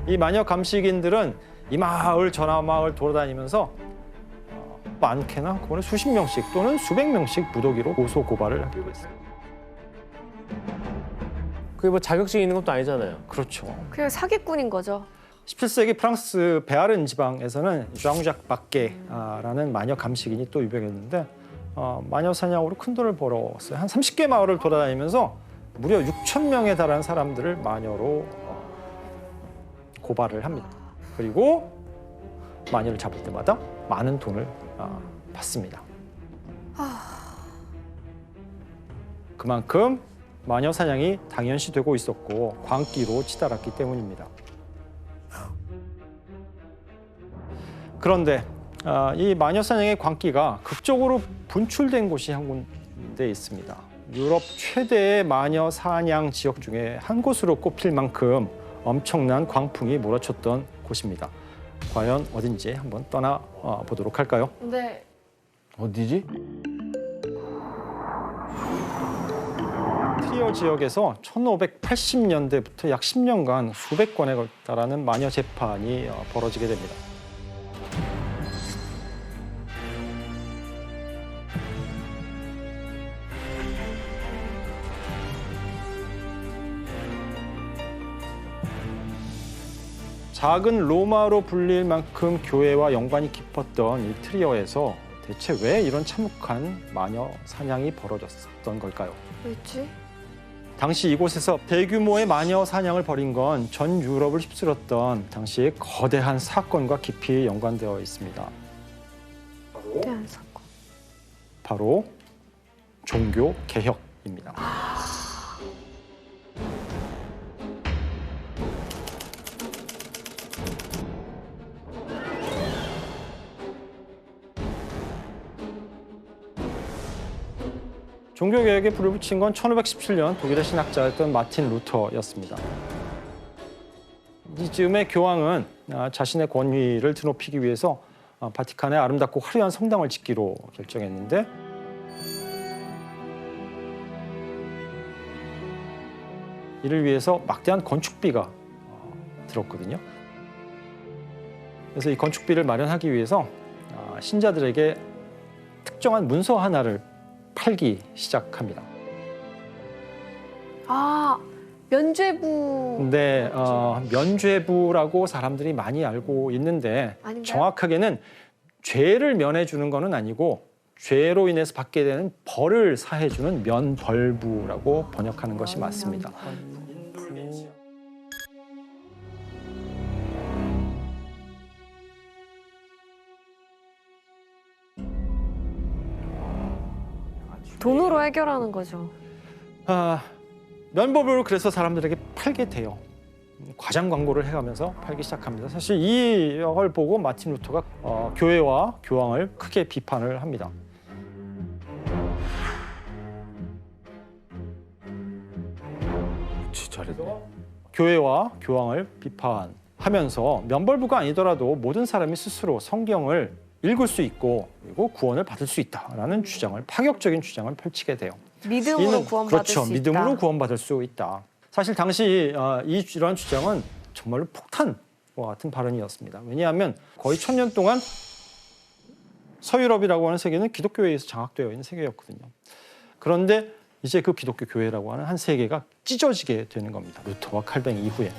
이 마녀 감식인들은 이 마을 저나 마을 돌아다니면서 많게나 그거는 수십 명씩 또는 수백 명씩 무더기로 고소 고발을 하기로 했어요. 그게 뭐 자격증이 있는 것도 아니잖아요. 그렇죠. 그냥 사기꾼인 거죠. 17세기 프랑스 베아른 지방에서는 ዣ앙ዣ크 바케라는 마녀 감식인이 또 유명했는데 마녀 사냥으로 큰 돈을 벌었어요. 한 30개 마을을 돌아다니면서 무려 6천 명에 달하는 사람들을 마녀로 고발을 합니다. 그리고 마녀를 잡을 때마다 많은 돈을 받습니다. 그만큼 마녀 사냥이 당연시되고 있었고 광기로 치달았기 때문입니다. 그런데 이 마녀 사냥의 광기가 극적으로 분출된 곳이 한 군데 있습니다. 유럽 최대의 마녀 사냥 지역 중에 한 곳으로 꼽힐 만큼 엄청난 광풍이 몰아쳤던 곳입니다. 과연 어딘지 한번 떠나 보도록 할까요? 네. 어디지? 트리어 지역에서 1580년대부터 약 10년간 수백 건에 달하는 마녀 재판이 벌어지게 됩니다. 작은 로마로 불릴 만큼 교회와 연관이 깊었던 이 트리어에서 대체 왜 이런 참혹한 마녀 사냥이 벌어졌던 걸까요? 왜지? 당시 이곳에서 대규모의 마녀 사냥을 벌인 건 전 유럽을 휩쓸었던 당시의 거대한 사건과 깊이 연관되어 있습니다. 대한 사건. 바로 종교 개혁입니다. 종교개혁에 불을 붙인 건 1517년 독일의 신학자였던 마틴 루터였습니다. 이즈음에 교황은 자신의 권위를 드높이기 위해서 바티칸에 아름답고 화려한 성당을 짓기로 결정했는데 이를 위해서 막대한 건축비가 들었거든요. 그래서 이 건축비를 마련하기 위해서 신자들에게 특정한 문서 하나를 팔기 시작합니다. 아, 면죄부. 근데 면죄부라고 사람들이 많이 알고 있는데 아닌가요? 정확하게는 죄를 면해주는 거는 아니고 죄로 인해서 받게 되는 벌을 사해주는 면벌부라고 번역하는 것이 맞습니다. 돈으로 해결하는 거죠. 면벌부를 그래서 사람들에게 팔게 돼요. 과장 광고를 해가면서 팔기 시작합니다. 사실 이걸 보고 마틴 루터가 교회와 교황을 크게 비판을 합니다. 잘했네. 교회와 교황을 비판하면서 면벌부가 아니더라도 모든 사람이 스스로 성경을 읽을 수 있고 그리고 구원을 받을 수 있다라는 주장을 파격적인 주장을 펼치게 돼요. 믿음으로 구원받을 그렇죠. 수 믿음으로 있다. 구원받을 수 있다. 사실 당시 이러한 주장은 정말로 폭탄과 같은 발언이었습니다. 왜냐하면 거의 1000년 동안 서유럽이라고 하는 세계는 기독교에 의해서 장악되어 있는 세계였거든요. 그런데 이제 그 기독교 교회라고 하는 한 세계가 찢어지게 되는 겁니다. 루터와 칼뱅 이후에.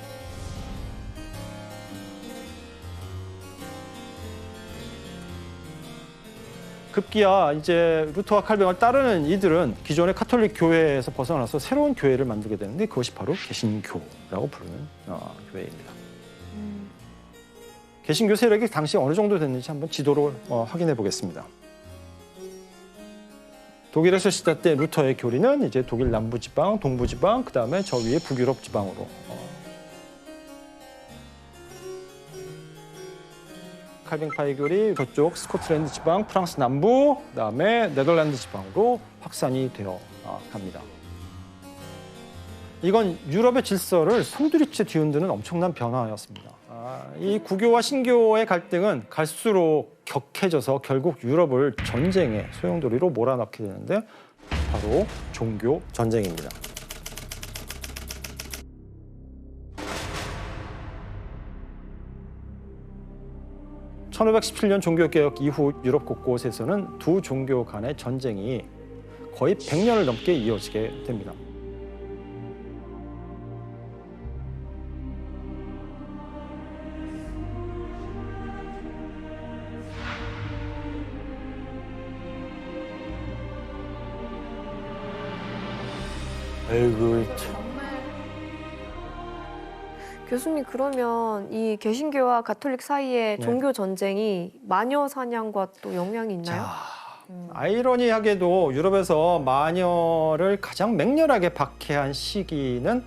급기야 이제 루터와 칼뱅을 따르는 이들은 기존의 카톨릭 교회에서 벗어나서 새로운 교회를 만들게 되는데 그것이 바로 개신교라고 부르는 교회입니다. 개신교 세력이 당시 어느 정도 됐는지 한번 지도로 확인해 보겠습니다. 독일에서 시작된 루터의 교리는 이제 독일 남부지방, 동부지방, 그 다음에 저 위에 북유럽 지방으로 칼뱅파의 교리 저쪽 스코틀랜드 지방, 프랑스 남부, 그다음에 네덜란드 지방으로 확산이 되어 갑니다. 이건 유럽의 질서를 송두리째 뒤흔드는 엄청난 변화였습니다. 이 구교와 신교의 갈등은 갈수록 격해져서 결국 유럽을 전쟁의 소용돌이로 몰아넣게 되는데 바로 종교 전쟁입니다. (1517년) 종교개혁 이후 유럽 곳곳에서는 두 종교 간의 전쟁이 거의 100년을 넘게 이어지게 됩니다. 아이고 참. 교수님, 그러면 이 개신교와 가톨릭 사이의 네. 종교 전쟁이 마녀 사냥과 또 영향이 있나요? 아이러니하게도 유럽에서 마녀를 가장 맹렬하게 박해한 시기는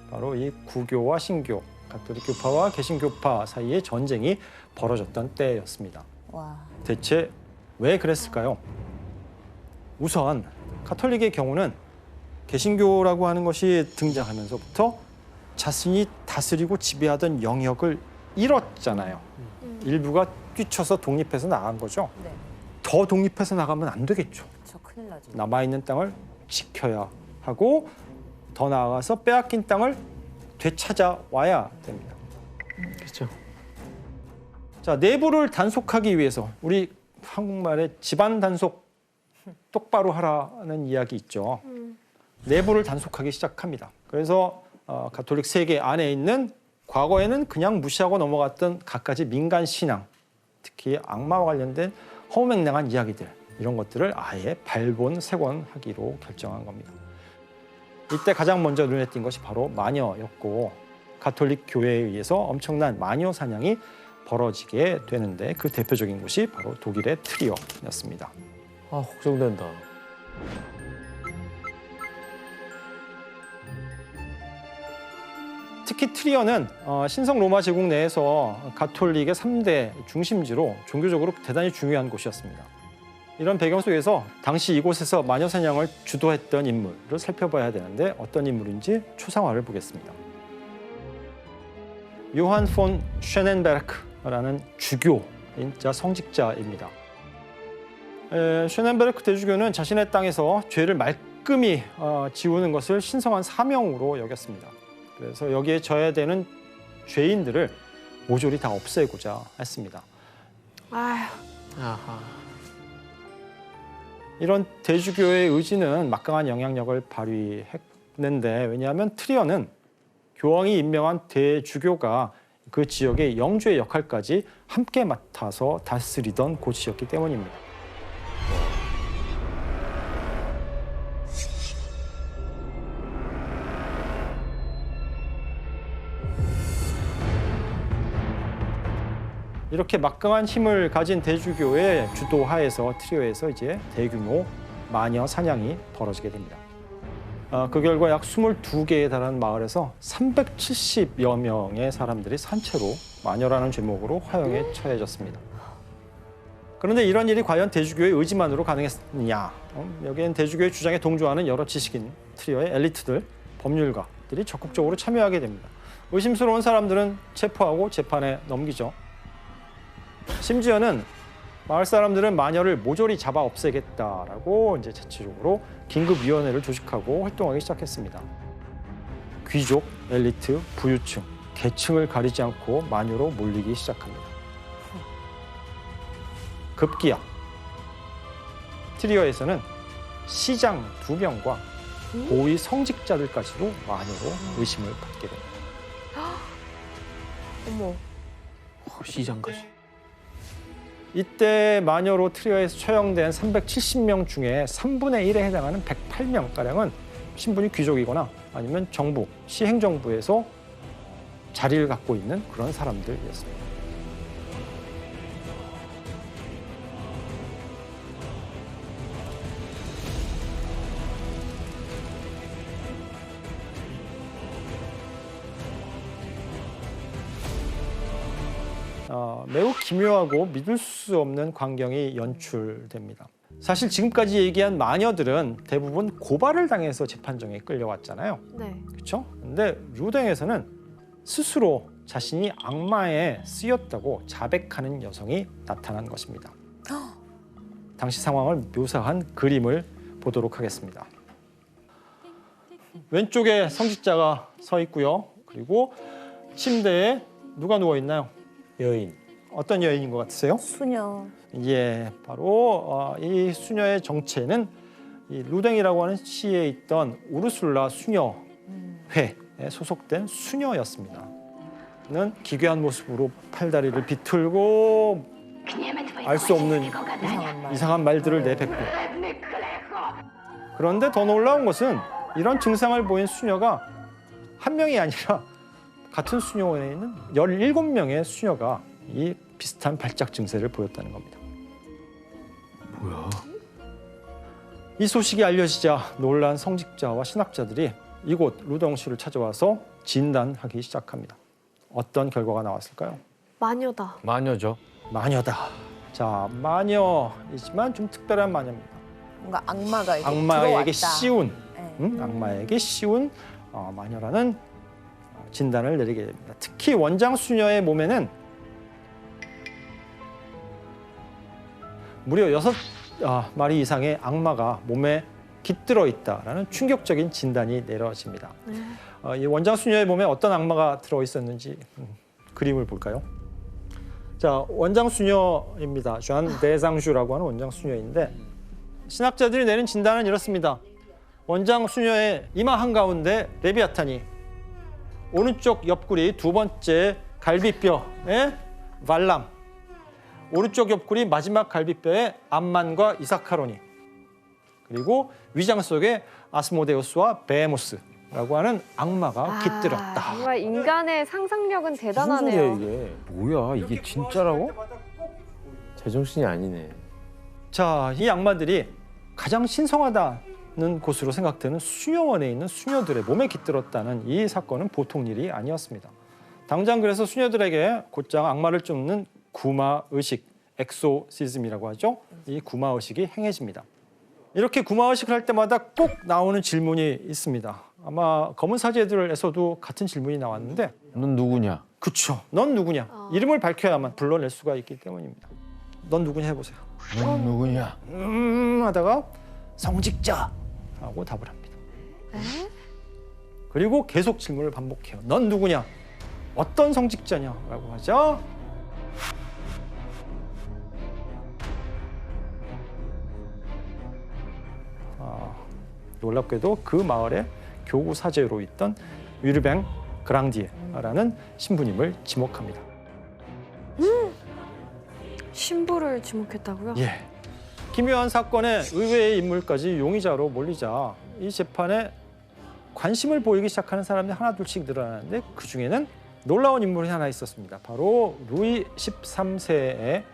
바로 이 구교와 신교, 가톨릭교파와 개신교파 사이의 전쟁이 벌어졌던 때였습니다. 와. 대체 왜 그랬을까요? 우선 가톨릭의 경우는 개신교라고 하는 것이 등장하면서부터 자신이 다스리고 지배하던 영역을 잃었잖아요. 일부가 뛰쳐서 독립해서 나간 거죠. 네. 더 독립해서 나가면 안 되겠죠. 저 큰일 나죠. 남아있는 땅을 지켜야 하고 더 나아가서 빼앗긴 땅을 되찾아와야 됩니다. 그렇죠. 자, 내부를 단속하기 위해서 우리 한국말에 집안 단속 똑바로 하라는 이야기 있죠. 내부를 단속하기 시작합니다. 그래서 가톨릭 세계 안에 있는 과거에는 그냥 무시하고 넘어갔던 갖가지 민간 신앙, 특히 악마와 관련된 허무맹랑한 이야기들, 이런 것들을 아예 발본색원하기로 결정한 겁니다. 이때 가장 먼저 눈에 띈 것이 바로 마녀였고, 가톨릭 교회에 의해서 엄청난 마녀 사냥이 벌어지게 되는데 그 대표적인 곳이 바로 독일의 트리어였습니다. 아, 걱정된다. 특히 트리어는 신성 로마 제국 내에서 가톨릭의 3대 중심지로 종교적으로 대단히 중요한 곳이었습니다. 이런 배경 속에서 당시 이곳에서 마녀 사냥을 주도했던 인물을 살펴봐야 되는데 어떤 인물인지 초상화를 보겠습니다. 요한 폰 쉐넨베르크라는 주교인자 성직자입니다. 쉐넨베르크 대주교는 자신의 땅에서 죄를 말끔히 지우는 것을 신성한 사명으로 여겼습니다. 그래서 여기에 져야 되는 죄인들을 모조리 다 없애고자 했습니다. 아휴, 아하. 이런 대주교의 의지는 막강한 영향력을 발휘했는데, 왜냐하면 트리어는 교황이 임명한 대주교가 그 지역의 영주의 역할까지 함께 맡아서 다스리던 곳이었기 때문입니다. 이렇게 막강한 힘을 가진 대주교의 주도하에서 트리오에서 이제 대규모 마녀 사냥이 벌어지게 됩니다. 그 결과 약 22개에 달하는 마을에서 370여 명의 사람들이 산채로 마녀라는 죄목으로 화형에 처해졌습니다. 그런데 이런 일이 과연 대주교의 의지만으로 가능했느냐? 여기엔 대주교의 주장에 동조하는 여러 지식인, 트리오의 엘리트들, 법률가들이 적극적으로 참여하게 됩니다. 의심스러운 사람들은 체포하고 재판에 넘기죠. 심지어는 마을 사람들은 마녀를 모조리 잡아 없애겠다라고 이제 자체적으로 긴급위원회를 조직하고 활동하기 시작했습니다. 귀족, 엘리트, 부유층, 계층을 가리지 않고 마녀로 몰리기 시작합니다. 급기야 트리어에서는 시장 2명과 고위 성직자들까지도 마녀로 의심을 받게 됩니다. 어머. 시장까지. 이때 마녀로 트리어에서 처형된 370명 중에 3분의 1에 해당하는 108명가량은 신분이 귀족이거나 아니면 정부, 시행정부에서 자리를 갖고 있는 그런 사람들이었습니다. 매우 기묘하고 믿을 수 없는 광경이 연출됩니다. 사실 지금까지 얘기한 마녀들은 대부분 고발을 당해서 재판정에 끌려왔잖아요. 네. 그렇죠? 근데 루댕에서는 스스로 자신이 악마에 쓰였다고 자백하는 여성이 나타난 것입니다. 당시 상황을 묘사한 그림을 보도록 하겠습니다. 왼쪽에 성직자가 서 있고요. 그리고 침대에 누가 누워 있나요? 여인. 어떤 여인인 것 같으세요? 수녀. 예, 바로 이 수녀의 정체는 이 루댕이라고 하는 시에 있던 우르술라 수녀회에 소속된 수녀였습니다. 는 기괴한 모습으로 팔다리를 비틀고 알 수 없는 이상한 말. 이상한 말들을 내뱉고, 그런데 더 놀라운 것은 이런 증상을 보인 수녀가 한 명이 아니라 같은 수녀원에 있는 17명의 수녀가 이 비슷한 발작 증세를 보였다는 겁니다. 뭐야? 이 소식이 알려지자 놀란 성직자와 신학자들이 이곳 루덩시를 찾아와서 진단하기 시작합니다. 어떤 결과가 나왔을까요? 마녀다. 마녀죠. 마녀다. 자, 마녀이지만 좀 특별한 마녀입니다. 뭔가 악마가 이렇게 악마에게 들어왔다. 씌운 네. 악마에게 씌운 마녀라는 진단을 내리게 됩니다. 특히 원장 수녀의 몸에는 무려 6마리 이상의 악마가 몸에 깃들어 있다라는 충격적인 진단이 내려집니다. 이 원장 수녀의 몸에 어떤 악마가 들어 있었는지 그림을 볼까요? 자, 원장 수녀입니다. 쟈 데상주라고 하는 원장 수녀인데 신학자들이 내린 진단은 이렇습니다. 원장 수녀의 이마 한가운데 레비아탄이, 오른쪽 옆구리 두 번째 갈비뼈에 발람, 오른쪽 옆구리 마지막 갈비뼈에 암만과 이사카로니, 그리고 위장 속에 아스모데우스와 베모스라고 하는 악마가 깃들었다. 정말 인간의 상상력은 무슨 소리야 대단하네요. 이게? 뭐야 이게 진짜라고? 제정신이 아니네. 자, 이 악마들이 가장 신성하다는 곳으로 생각되는 수녀원에 있는 수녀들의 몸에 깃들었다는 이 사건은 보통 일이 아니었습니다. 당장 그래서 수녀들에게 곧장 악마를 쫓는 구마 의식, 엑소시즘이라고 하죠. 이 구마 의식이 행해집니다. 이렇게 구마 의식을 할 때마다 꼭 나오는 질문이 있습니다. 아마 검은 사제들에서도 같은 질문이 나왔는데, 넌 누구냐? 그쵸, 넌 누구냐? 이름을 밝혀야만 불러낼 수가 있기 때문입니다. 넌 누구냐 해보세요. 넌 누구냐? 하다가 성직자라고 답을 합니다. 그리고 계속 질문을 반복해요. 넌 누구냐? 어떤 성직자냐라고 하죠. 놀랍게도 그 마을의 교구 사제로 있던 위르뱅 그랑디에라는 신부님을 지목합니다. 신부를 지목했다고요? 예. 기묘한 사건에 의외의 인물까지 용의자로 몰리자 이 재판에 관심을 보이기 시작하는 사람들이 하나둘씩 늘어나는데 그 중에는 놀라운 인물이 하나 있었습니다. 바로 루이 13세의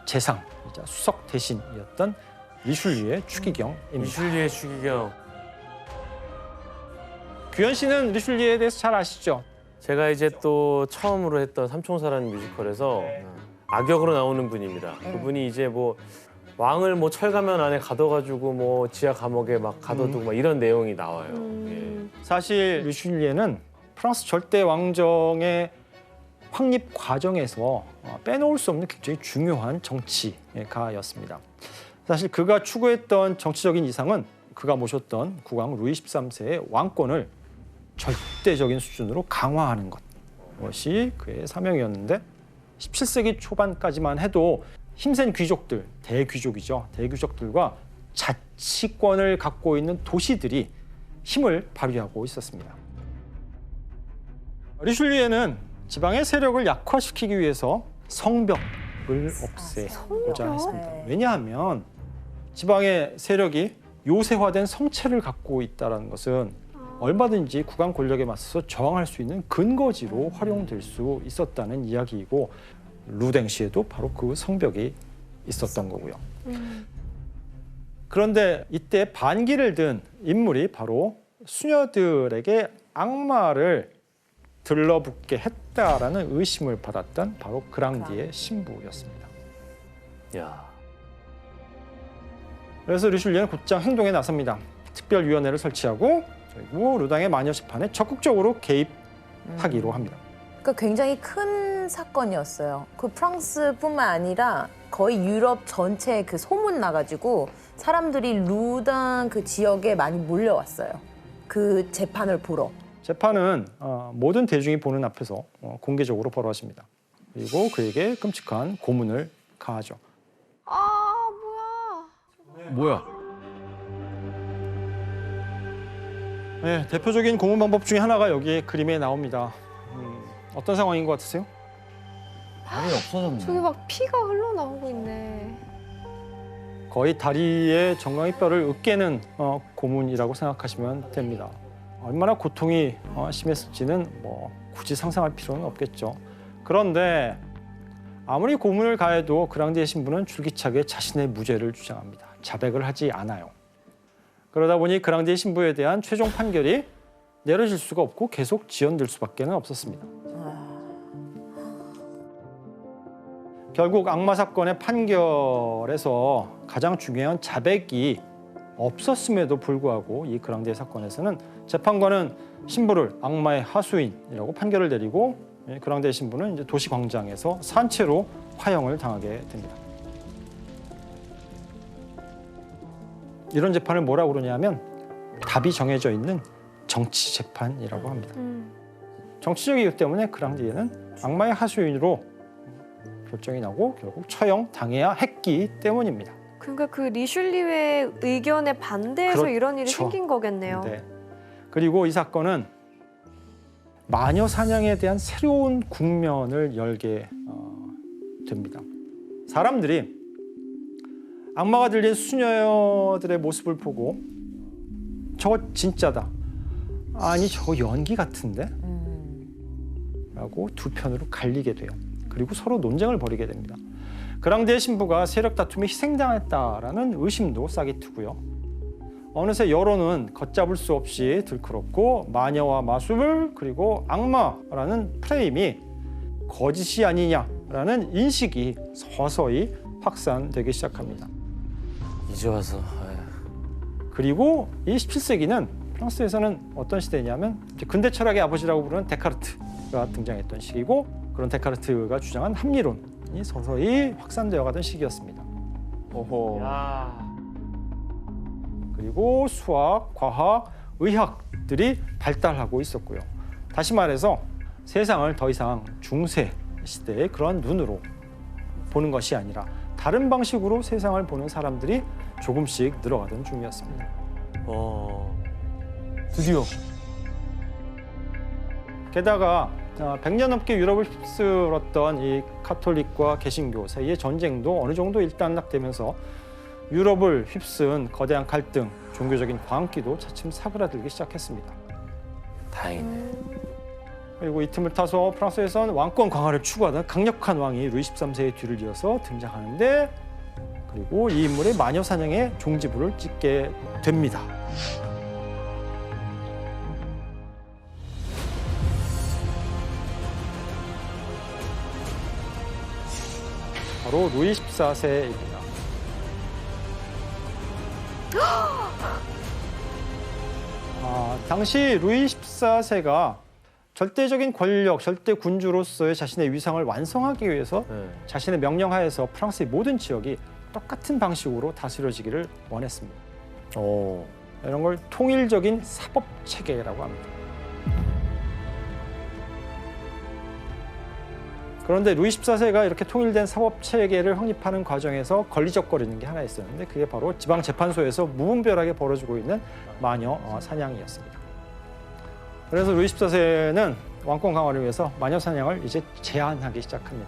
재상이자 수석 대신이었던 리슐리의 추기경입니다. 리슐리의 추기경. 규현 씨는 리슐리에 대해서 잘 아시죠? 제가 이제 또 처음으로 했던 삼총사라는 뮤지컬에서 악역으로 나오는 분입니다. 그분이 이제 뭐 왕을 뭐 철가면 안에 가둬가지고 뭐 지하 감옥에 막 가둬두고 막 이런 내용이 나와요. 예. 사실 리슐리에는 프랑스 절대 왕정의 확립 과정에서 빼놓을 수 없는 굉장히 중요한 정치가였습니다. 사실 그가 추구했던 정치적인 이상은 그가 모셨던 국왕 루이 13세의 왕권을 절대적인 수준으로 강화하는 것이 그의 사명이었는데 17세기 초반까지만 해도 힘센 귀족들, 대귀족이죠. 대귀족들과 자치권을 갖고 있는 도시들이 힘을 발휘하고 있었습니다. 리슐리에는 지방의 세력을 약화시키기 위해서 성벽을 없애고자 했습니다. 왜냐하면 지방의 세력이 요새화된 성체를 갖고 있다는 것은 얼마든지 국왕 권력에 맞서서 저항할 수 있는 근거지로 활용될 수 있었다는 이야기이고 루댕시에도 바로 그 성벽이 있었던 거고요. 그런데 이때 반기를 든 인물이 바로 수녀들에게 악마를 들러붙게 했다라는 의심을 받았던 바로 그랑디의 신부였습니다. 야. 그래서 리슐리에는 곧장 행동에 나섭니다. 특별위원회를 설치하고 그리고 루당의 마녀 재판에 적극적으로 개입하기로 합니다. 그러니까 굉장히 큰 사건이었어요. 그 프랑스뿐만 아니라 거의 유럽 전체에 그 소문 나가지고 사람들이 루당 그 지역에 많이 몰려왔어요. 그 재판을 보러. 재판은 모든 대중이 보는 앞에서 공개적으로 벌어집니다. 그리고 그에게 끔찍한 고문을 가하죠. 아, 뭐야. 뭐야? 네, 대표적인 고문 방법 중에 하나가 여기 그림에 나옵니다. 어떤 상황인 것 같으세요? 발이 없어졌네. 저기 막 피가 흘러나오고 있네. 거의 다리의 정강이 뼈를 으깨는 고문이라고 생각하시면 됩니다. 얼마나 고통이 심했을지는 뭐 굳이 상상할 필요는 없겠죠. 그런데 아무리 고문을 가해도 그랑디의 신부는 줄기차게 자신의 무죄를 주장합니다. 자백을 하지 않아요. 그러다 보니 그랑디의 신부에 대한 최종 판결이 내려질 수가 없고 계속 지연될 수밖에 없었습니다. 결국 악마 사건의 판결에서 가장 중요한 자백이 없었음에도 불구하고 이 그랑데 사건에서는 재판관은 신부를 악마의 하수인이라고 판결을 내리고 그랑데 신부는 이제 도시 광장에서 산채로 화형을 당하게 됩니다. 이런 재판을 뭐라고 그러냐면 답이 정해져 있는 정치 재판이라고 합니다. 정치적 이유 때문에 그랑디에는 악마의 하수인으로 결정이 나고 결국 처형 당해야 했기 때문입니다. 그러니까 그 리슐리의 의견에 반대해서 그렇죠. 이런 일이 생긴 거겠네요. 네. 그리고 이 사건은 마녀 사냥에 대한 새로운 국면을 열게 됩니다. 사람들이 악마가 들린 수녀들의 모습을 보고 저거 진짜다. 아니 저거 연기 같은데? 라고 두 편으로 갈리게 돼요. 그리고 서로 논쟁을 벌이게 됩니다. 그랑데의 신부가 세력 다툼에 희생당했다라는 의심도 싹이 트고요. 어느새 여론은 걷잡을 수 없이 들끓었고 마녀와 마술 그리고 악마라는 프레임이 거짓이 아니냐라는 인식이 서서히 확산되기 시작합니다. 이제 와서 그리고 이 17세기는 프랑스에서는 어떤 시대냐면 이제 근대 철학의 아버지라고 부르는 데카르트가 등장했던 시기고 그런 데카르트가 주장한 합리론이 서서히 확산되어 가던 시기였습니다. 오호. 그리고 수학, 과학, 의학들이 발달하고 있었고요. 다시 말해서 세상을 더 이상 중세 시대의 그런 눈으로 보는 것이 아니라 다른 방식으로 세상을 보는 사람들이 조금씩 늘어가던 중이었습니다. 드디어 게다가 100년 넘게 유럽을 휩쓸었던 이 카톨릭과 개신교 사이의 전쟁도 어느 정도 일단락되면서 유럽을 휩쓴 거대한 갈등, 종교적인 광기도 차츰 사그라들기 시작했습니다. 다행이네. 그리고 이 틈을 타서 프랑스에서는 왕권 강화를 추구하던 강력한 왕이 루이 13세의 뒤를 이어서 등장하는데 그리고 이 인물의 마녀 사냥의 종지부를 찍게 됩니다. 바로 루이 14세입니다. 당시 루이 14세가 절대적인 권력, 절대 군주로서의 자신의 위상을 완성하기 위해서 자신의 명령하에서 프랑스의 모든 지역이 똑같은 방식으로 다스려지기를 원했습니다. 이런 걸 통일적인 사법 체계라고 합니다. 그런데 루이 14세가 이렇게 통일된 사법 체계를 확립하는 과정에서 걸리적거리는 게 하나 있었는데 그게 바로 지방 재판소에서 무분별하게 벌어지고 있는 마녀 사냥이었습니다. 그래서 루이 14세는 왕권 강화를 위해서 마녀 사냥을 이제 제한하기 시작합니다.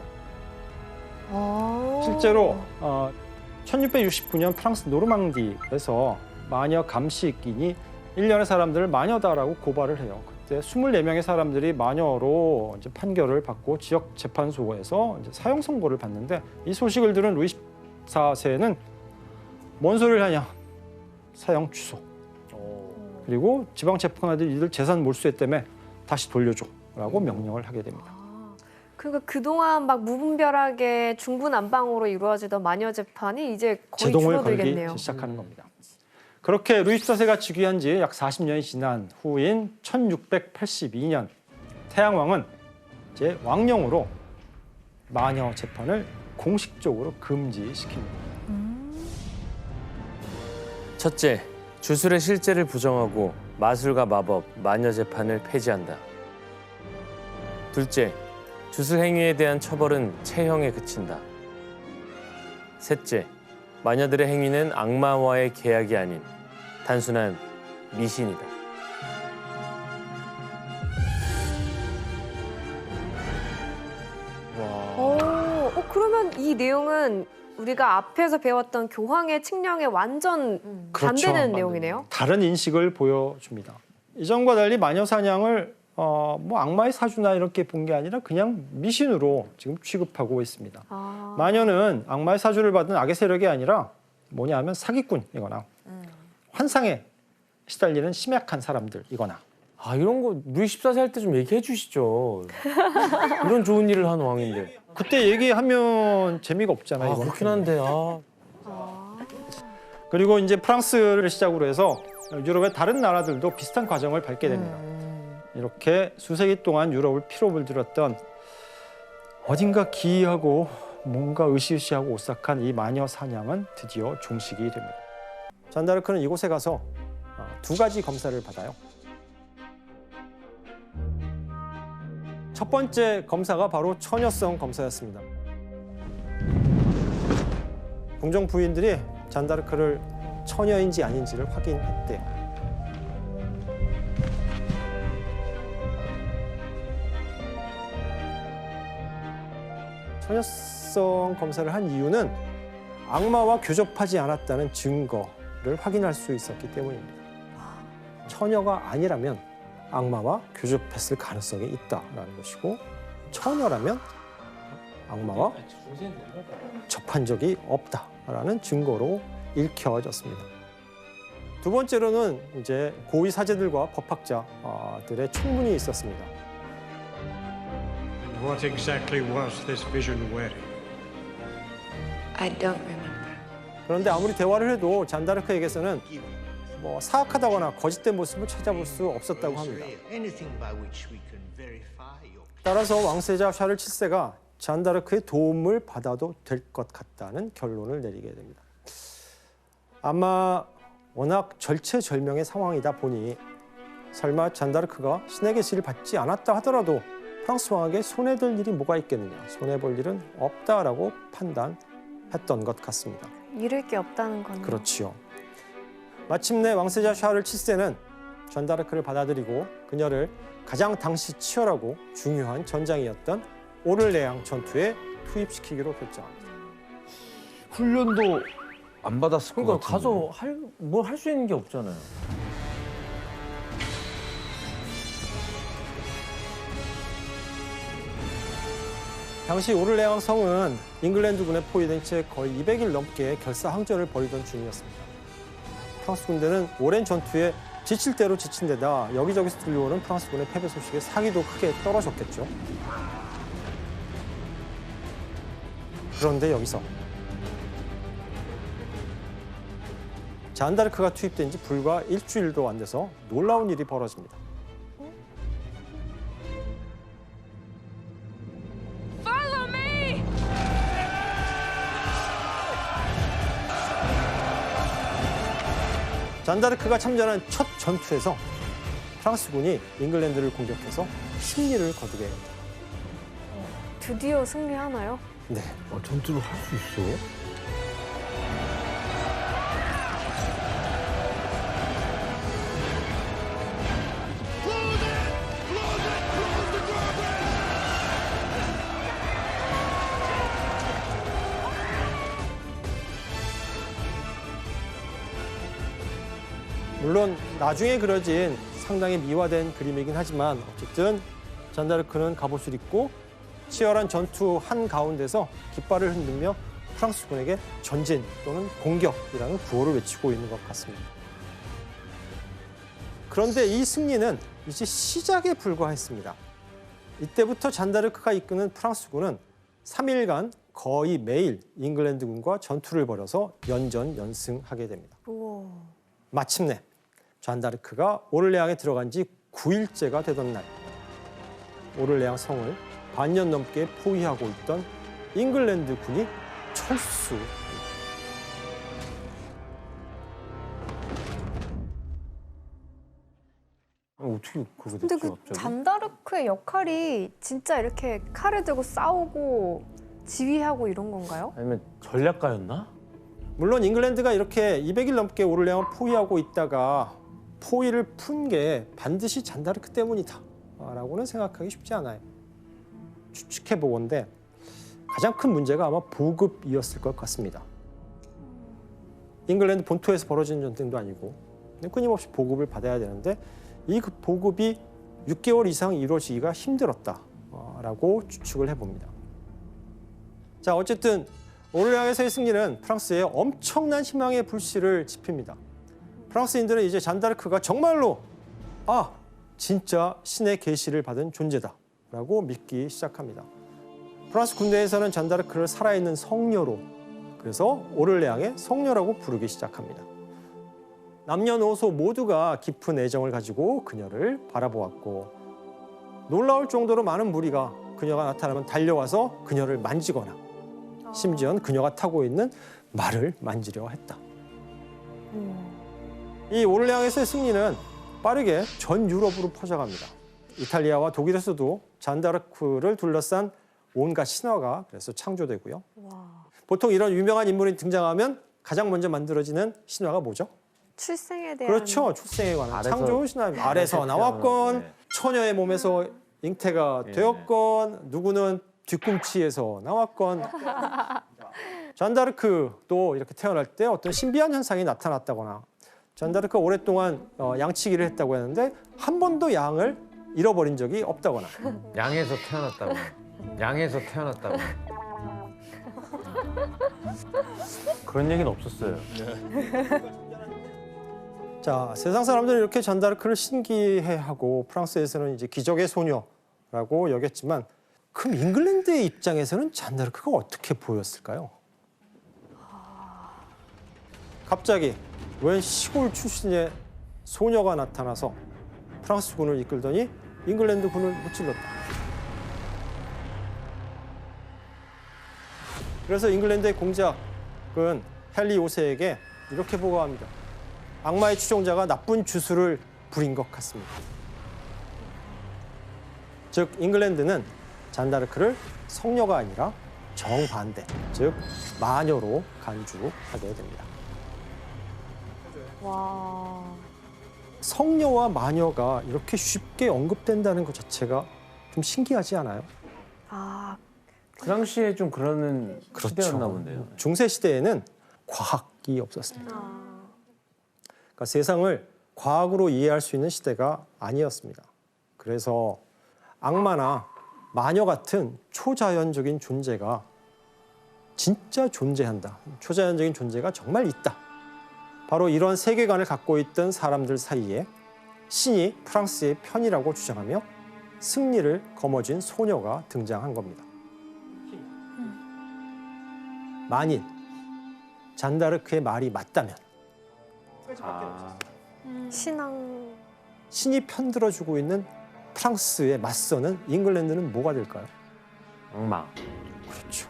실제로 1669년 프랑스 노르망디에서 마녀 감시인이 일련의 사람들을 마녀다라고 고발을 해요. 그때 24명의 사람들이 마녀로 이제 판결을 받고 지역 재판소에서 이제 사형 선고를 받는데 이 소식을 들은 루이 14세는 뭔 소리를 하냐? 사형 취소. 그리고 지방 재판관들이 이들 재산 몰수했다며 다시 돌려줘라고 명령을 하게 됩니다. 그러니까 그동안 막 무분별하게 중구난방으로 이루어지던 마녀 재판이 이제 거의 제동을 줄어들겠네요. 걸기 시작하는 겁니다. 그렇게 루이 14세가 즉위한 지 약 40년이 지난 후인 1682년 태양왕은 이제 왕령으로 마녀 재판을 공식적으로 금지시킵니다. 첫째, 주술의 실제를 부정하고 마술과 마법, 마녀 재판을 폐지한다. 둘째, 주술 행위에 대한 처벌은 체형에 그친다. 셋째, 마녀들의 행위는 악마와의 계약이 아닌 단순한 미신이다. 그러면 이 내용은 우리가 앞에서 배웠던 교황의 칙령에 완전 반대되는 그렇죠. 내용이네요. 다른 인식을 보여줍니다. 이전과 달리 마녀 사냥을 뭐 악마의 사주나 이렇게 본 게 아니라 그냥 미신으로 지금 취급하고 있습니다. 마녀는 악마의 사주를 받은 악의 세력이 아니라 뭐냐하면 사기꾼이거나 환상에 시달리는 심약한 사람들이거나 이런 거 루이 14세 할 때 좀 얘기해 주시죠. 이런 좋은 일을 한 왕인데. 그때 얘기하면 재미가 없잖아요. 이거는. 그렇긴 한데. 그리고 이제 프랑스를 시작으로 해서 유럽의 다른 나라들도 비슷한 과정을 밟게 됩니다. 이렇게 수세기 동안 유럽을 피로 물들였던 어딘가 기이하고 뭔가 으시으시하고 오싹한 이 마녀 사냥은 드디어 종식이 됩니다. 잔다르크는 이곳에 가서 두 가지 검사를 받아요. 첫 번째 검사가 바로 처녀성 검사였습니다. 궁정 부인들이 잔다르크를 처녀인지 아닌지를 확인했대요. 처녀성 검사를 한 이유는 악마와 교접하지 않았다는 증거를 확인할 수 있었기 때문입니다. 처녀가 아니라면 악마와 교접했을 가능성이 있다라는 것이고, 처녀라면 악마와 접한 적이 없다라는 증거로 읽혀졌습니다. 두 번째로는 이제 고위 사제들과 법학자들의 청문이 있었습니다. What exactly was this vision wearing? I don't remember. 그런데 아무리 대화를 해도 잔다르크에게서는 사악하다거나 거짓된 모습을 찾아볼 수 없었다고 합니다. Anything by which we can verify your 따라서 왕세자 샤를 7세가 잔다르크의 도움을 받아도 될 것 같다는 결론을 내리게 됩니다. 아마 워낙 절체절명의 상황이다 보니 설마 잔다르크가 신의 계시를 받지 않았다 하더라도 프랑스 왕에게 손해될 일이 뭐가 있겠느냐, 손해볼 일은 없다라고 판단했던 것 같습니다. 잃을 게 없다는 건. 그렇지요. 마침내 왕세자 샤를 7세는 잔다르크를 받아들이고 그녀를 가장 당시 치열하고 중요한 전장이었던 오를레앙 전투에 투입시키기로 결정합니다. 훈련도 안 받았을 것 그러니까 같은데. 가서 뭘 할 수 있는 게 없잖아요. 당시 오를레앙 성은 잉글랜드군에 포위된 채 거의 200일 넘게 결사항전을 벌이던 중이었습니다. 프랑스 군대는 오랜 전투에 지칠 대로 지친 데다 여기저기서 들려오는 프랑스군의 패배 소식에 사기도 크게 떨어졌겠죠. 그런데 여기서 잔다르크가 투입된 지 불과 일주일도 안 돼서 놀라운 일이 벌어집니다. 잔다르크가 참전한 첫 전투에서 프랑스군이 잉글랜드를 공격해서 승리를 거두게 됩니다. 드디어 승리하나요? 네. 전투를 할 수 있어? 물론 나중에 그려진 상당히 미화된 그림이긴 하지만 어쨌든 잔다르크는 갑옷을 입고 치열한 전투 한가운데서 깃발을 흔들며 프랑스군에게 전진 또는 공격이라는 구호를 외치고 있는 것 같습니다. 그런데 이 승리는 이제 시작에 불과했습니다. 이때부터 잔다르크가 이끄는 프랑스군은 3일간 거의 매일 잉글랜드군과 전투를 벌여서 연전연승하게 됩니다. 우와. 마침내 잔다르크가 오를레앙에 들어간 지 9일째가 되던 날, 오를레앙 성을 반년 넘게 포위하고 있던 잉글랜드 군이 철수. 어떻게 그거 근데 됐죠, 그 갑자기? 잔다르크의 역할이 진짜 이렇게 칼을 들고 싸우고 지휘하고 이런 건가요? 아니면 전략가였나? 물론 잉글랜드가 이렇게 200일 넘게 오를레앙을 포위하고 있다가 포위를 푼 게 반드시 잔다르크 때문이다 라고는 생각하기 쉽지 않아요. 추측해 보건대 가장 큰 문제가 아마 보급이었을 것 같습니다. 잉글랜드 본토에서 벌어지는 전쟁도 아니고 끊임없이 보급을 받아야 되는데 이 보급이 6개월 이상 이루어지기가 힘들었다라고 추측을 해봅니다. 자, 어쨌든 오를레앙에서의 승리는 프랑스의 엄청난 희망의 불씨를 지핍니다. 프랑스인들은 이제 잔다르크가 정말로 진짜 신의 계시를 받은 존재다라고 믿기 시작합니다. 프랑스 군대에서는 잔다르크를 살아있는 성녀로 그래서 오를레앙의 성녀라고 부르기 시작합니다. 남녀노소 모두가 깊은 애정을 가지고 그녀를 바라보았고 놀라울 정도로 많은 무리가 그녀가 나타나면 달려와서 그녀를 만지거나 심지어는 그녀가 타고 있는 말을 만지려 했다. 이 오를레앙에서의 승리는 빠르게 전 유럽으로 퍼져갑니다. 이탈리아와 독일에서도 잔다르크를 둘러싼 온갖 신화가 그래서 창조되고요. 보통 이런 유명한 인물이 등장하면 가장 먼저 만들어지는 신화가 뭐죠? 출생에 대한 그렇죠. 출생에 관한 아래서- 창조 신화. 아래서 나왔건 네. 처녀의 몸에서 잉태가 네. 되었건 누구는 뒤꿈치에서 나왔건 잔다르크도 이렇게 태어날 때 어떤 신비한 현상이 나타났다거나 잔다르크가 오랫동안 양치기를 했다고 했는데 한 번도 양을 잃어버린 적이 없다거나 양에서 태어났다고. 양에서 태어났다고. 그런 얘기는 없었어요. 자, 세상 사람들은 이렇게 잔다르크를 신기해하고 프랑스에서는 이제 기적의 소녀라고 여겼지만 그럼 잉글랜드의 입장에서는 잔다르크가 어떻게 보였을까요? 갑자기 웬 시골 출신의 소녀가 나타나서 프랑스 군을 이끌더니 잉글랜드 군을 무찔렀다. 그래서 잉글랜드의 공작은 헨리 5세에게 이렇게 보고합니다. 악마의 추종자가 나쁜 주술을 부린 것 같습니다. 즉 잉글랜드는 잔다르크를 성녀가 아니라 정반대, 즉 마녀로 간주하게 됩니다. 와. 성녀와 마녀가 이렇게 쉽게 언급된다는 것 자체가 좀 신기하지 않아요? 아, 그 당시에 좀 그러는 시대였나 본데요. 중세 시대에는 과학이 없었습니다. 그러니까 세상을 과학으로 이해할 수 있는 시대가 아니었습니다. 그래서 악마나 마녀 같은 초자연적인 존재가 진짜 존재한다. 초자연적인 존재가 정말 있다. 바로 이런 세계관을 갖고 있던 사람들 사이에 신이 프랑스의 편이라고 주장하며 승리를 거머쥔 소녀가 등장한 겁니다. 만일 잔다르크의 말이 맞다면 신앙. 신이 편들어주고 있는 프랑스에 맞서는 잉글랜드는 뭐가 될까요? 악마. 그렇죠.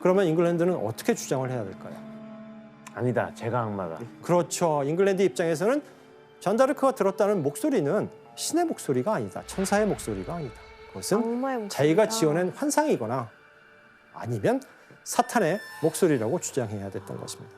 그러면 잉글랜드는 어떻게 주장을 해야 될까요? 아니다. 제가 악마다. 그렇죠. 잉글랜드 입장에서는 잔다르크가 들었다는 목소리는 신의 목소리가 아니다. 천사의 목소리가 아니다. 그것은 악마의 목소리다. 자기가 지어낸 환상이거나 아니면 사탄의 목소리라고 주장해야 됐던 것입니다.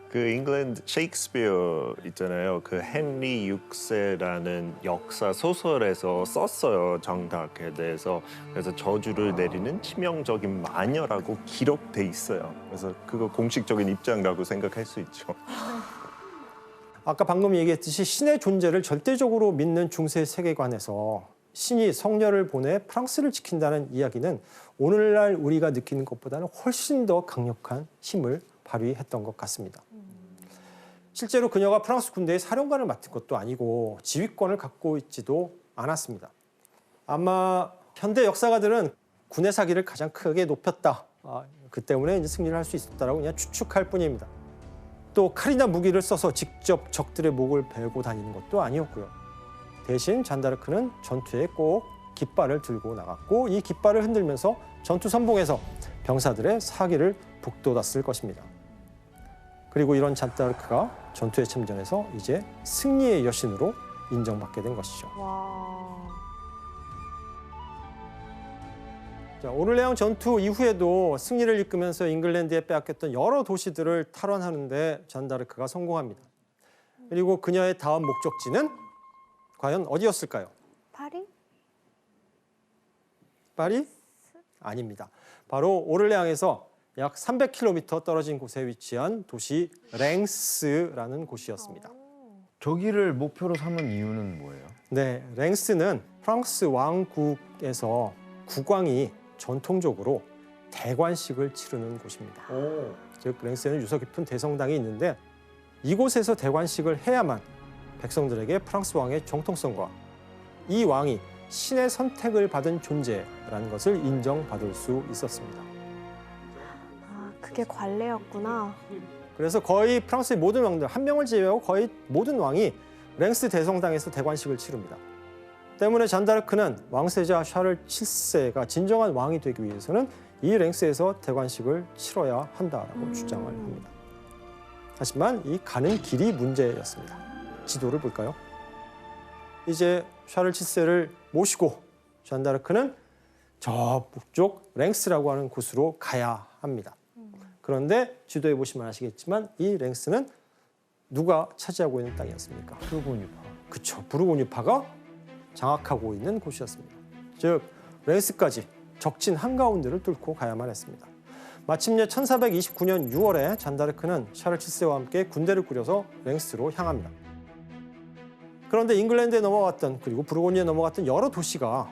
그 잉글랜드 셰익스피어 있잖아요. 그 헨리 6세라는 역사 소설에서 썼어요. 정답에 대해서. 그래서 저주를 내리는 치명적인 마녀라고 기록돼 있어요. 그래서 그거 공식적인 입장이라고 생각할 수 있죠. 아까 방금 얘기했듯이 신의 존재를 절대적으로 믿는 중세 세계관에서 신이 성녀를 보내 프랑스를 지킨다는 이야기는 오늘날 우리가 느끼는 것보다는 훨씬 더 강력한 힘을 발휘했던 것 같습니다. 실제로 그녀가 프랑스 군대의 사령관을 맡은 것도 아니고 지휘권을 갖고 있지도 않았습니다. 아마 현대 역사가들은 군의 사기를 가장 크게 높였다. 그 때문에 이제 승리를 할 수 있었다라고 그냥 추측할 뿐입니다. 또 칼이나 무기를 써서 직접 적들의 목을 베고 다니는 것도 아니었고요. 대신 잔다르크는 전투에 꼭 깃발을 들고 나갔고 이 깃발을 흔들면서 전투 선봉에서 병사들의 사기를 북돋았을 것입니다. 그리고 이런 잔다르크가 전투에 참전해서 이제 승리의 여신으로 인정받게 된 것이죠. 와. 자, 오를레앙 전투 이후에도 승리를 이끌면서 잉글랜드에 빼앗겼던 여러 도시들을 탈환하는데 잔다르크가 성공합니다. 그리고 그녀의 다음 목적지는 과연 어디였을까요? 파리? 파리? 아닙니다. 바로 오를레앙에서 약 300km 떨어진 곳에 위치한 도시 랭스라는 곳이었습니다. 저기를 목표로 삼은 이유는 뭐예요? 네, 랭스는 프랑스 왕국에서 국왕이 전통적으로 대관식을 치르는 곳입니다. 즉 랭스에는 유서 깊은 대성당이 있는데 이곳에서 대관식을 해야만 백성들에게 프랑스 왕의 정통성과 이 왕이 신의 선택을 받은 존재라는 것을 인정받을 수 있었습니다. 그게 관례였구나. 그래서 거의 프랑스의 모든 왕들, 한 명을 제외하고 거의 모든 왕이 랭스 대성당에서 대관식을 치릅니다. 때문에 잔다르크는 왕세자 샤를 7세가 진정한 왕이 되기 위해서는 이 랭스에서 대관식을 치러야 한다라고 주장을 합니다. 하지만 이 가는 길이 문제였습니다. 지도를 볼까요? 이제 샤를 7세를 모시고 잔다르크는 저 북쪽 랭스라고 하는 곳으로 가야 합니다. 그런데 지도에 보시면 아시겠지만 이 랭스는 누가 차지하고 있는 땅이었습니까? 부르고뉴파. 그렇죠. 부르고뉴파가 장악하고 있는 곳이었습니다. 즉 랭스까지 적진 한가운데를 뚫고 가야만 했습니다. 마침내 1429년 6월에 잔다르크는 샤를 7세와 함께 군대를 꾸려서 랭스로 향합니다. 그런데 잉글랜드에 넘어갔던 그리고 부르고뉴에 넘어갔던 여러 도시가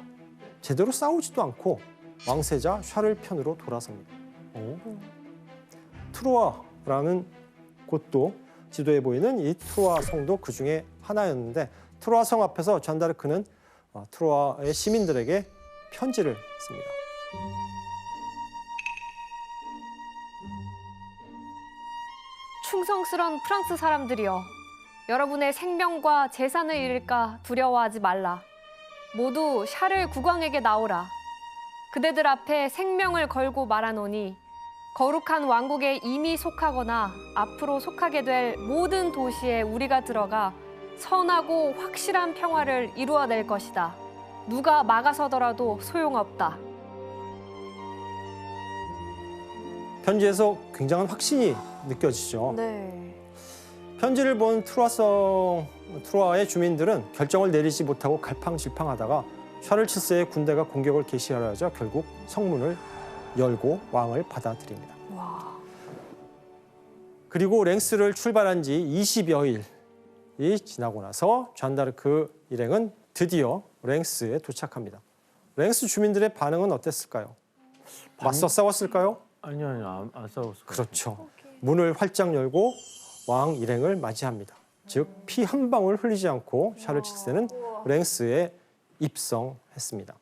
제대로 싸우지도 않고 왕세자 샤를 편으로 돌아섭니다. 트로아라는 곳도 지도에 보이는 이 트로아 성도 그 중에 하나였는데 트로아 성 앞에서 잔다르크는 트로아의 시민들에게 편지를 씁니다. 충성스런 프랑스 사람들이여, 여러분의 생명과 재산을 잃을까 두려워하지 말라. 모두 샤를 국왕에게 나오라. 그대들 앞에 생명을 걸고 말하노니 거룩한 왕국에 이미 속하거나 앞으로 속하게 될 모든 도시에 우리가 들어가 선하고 확실한 평화를 이루어낼 것이다. 누가 막아서더라도 소용없다. 편지에서 굉장한 확신이 느껴지죠. 네. 편지를 본 트로아의 주민들은 결정을 내리지 못하고 갈팡질팡하다가 샤를 7세의 군대가 공격을 개시하려 하자 결국 성문을 열고 왕을 받아들입니다. 와. 그리고 랭스를 출발한 지 20여일이 지나고 나서 잔다르크 일행은 드디어 랭스에 도착합니다. 랭스 주민들의 반응은 어땠을까요? 맞서 싸웠을까요? 아니요, 안 싸웠어요. 그렇죠. 문을 활짝 열고 왕 일행을 맞이합니다. 즉 피 한 방울 흘리지 않고 샤를 7세는 랭스에 입성했습니다.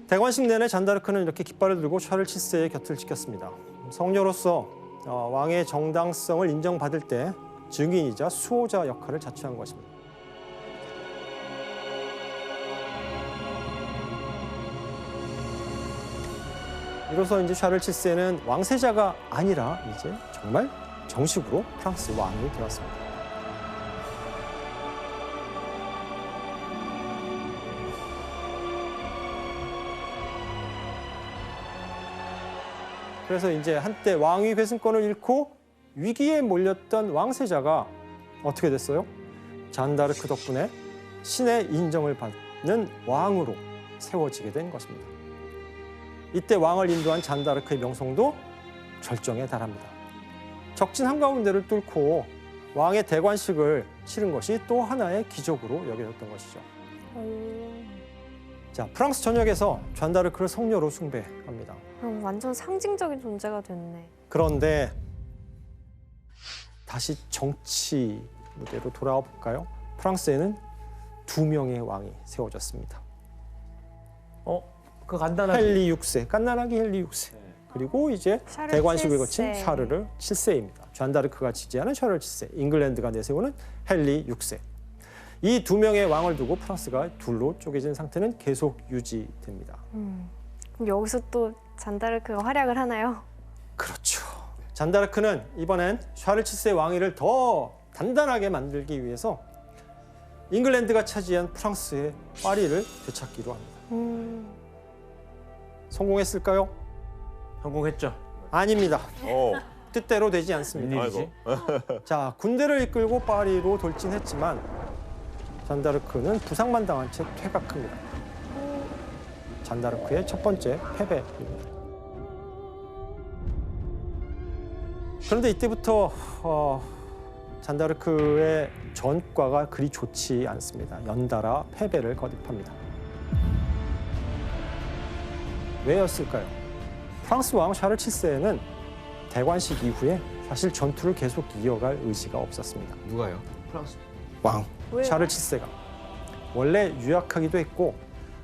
대관식 내내 잔다르크는 이렇게 깃발을 들고 샤를 7세의 곁을 지켰습니다. 성녀로서 왕의 정당성을 인정받을 때 증인이자 수호자 역할을 자처한 것입니다. 이로써 이제 샤를 7세는 왕세자가 아니라 이제 정말 정식으로 프랑스 왕이 되었습니다. 그래서 이제 한때 왕위 회승권을 잃고 위기에 몰렸던 왕세자가 어떻게 됐어요? 잔다르크 덕분에 신의 인정을 받는 왕으로 세워지게 된 것입니다. 이때 왕을 인도한 잔다르크의 명성도 절정에 달합니다. 적진 한가운데를 뚫고 왕의 대관식을 치른 것이 또 하나의 기적으로 여겨졌던 것이죠. 자, 프랑스 전역에서 잔다르크를 성녀로 숭배합니다. 그럼 완전 상징적인 존재가 됐네. 그런데 다시 정치 무대로 돌아와 볼까요? 프랑스에는 2명의 왕이 세워졌습니다. 그 간단하게. 헨리 6세, 깐난하게 헨리 6세. 그리고 이제 샤를 대관식을 7세. 거친 샤르르 7세입니다. 잔다르크가 지지하는 샤르르 7세, 잉글랜드가 내세우는 헨리 6세. 이 2명의 왕을 두고 프랑스가 둘로 쪼개진 상태는 계속 유지됩니다. 그럼 여기서 또 잔다르크가 활약을 하나요? 그렇죠. 잔다르크는 이번엔 샤르 7세 왕위를 더 단단하게 만들기 위해서 잉글랜드가 차지한 프랑스의 파리를 되찾기로 합니다. 성공했을까요? 성공했죠. 아닙니다. 오, 뜻대로 되지 않습니다. 웬일이지? 자, 군대를 이끌고 파리로 돌진했지만 잔다르크는 부상만 당한 채 퇴각합니다. 잔다르크의 첫 번째 패배입니다. 그런데 이때부터 잔다르크의 전과가 그리 좋지 않습니다. 연달아 패배를 거듭합니다. 왜였을까요? 프랑스 왕 샤를 7세는 대관식 이후에 사실 전투를 계속 이어갈 의지가 없었습니다. 누가요? 프랑스. 왕 왜요? 샤를 7세가 원래 유약하기도 했고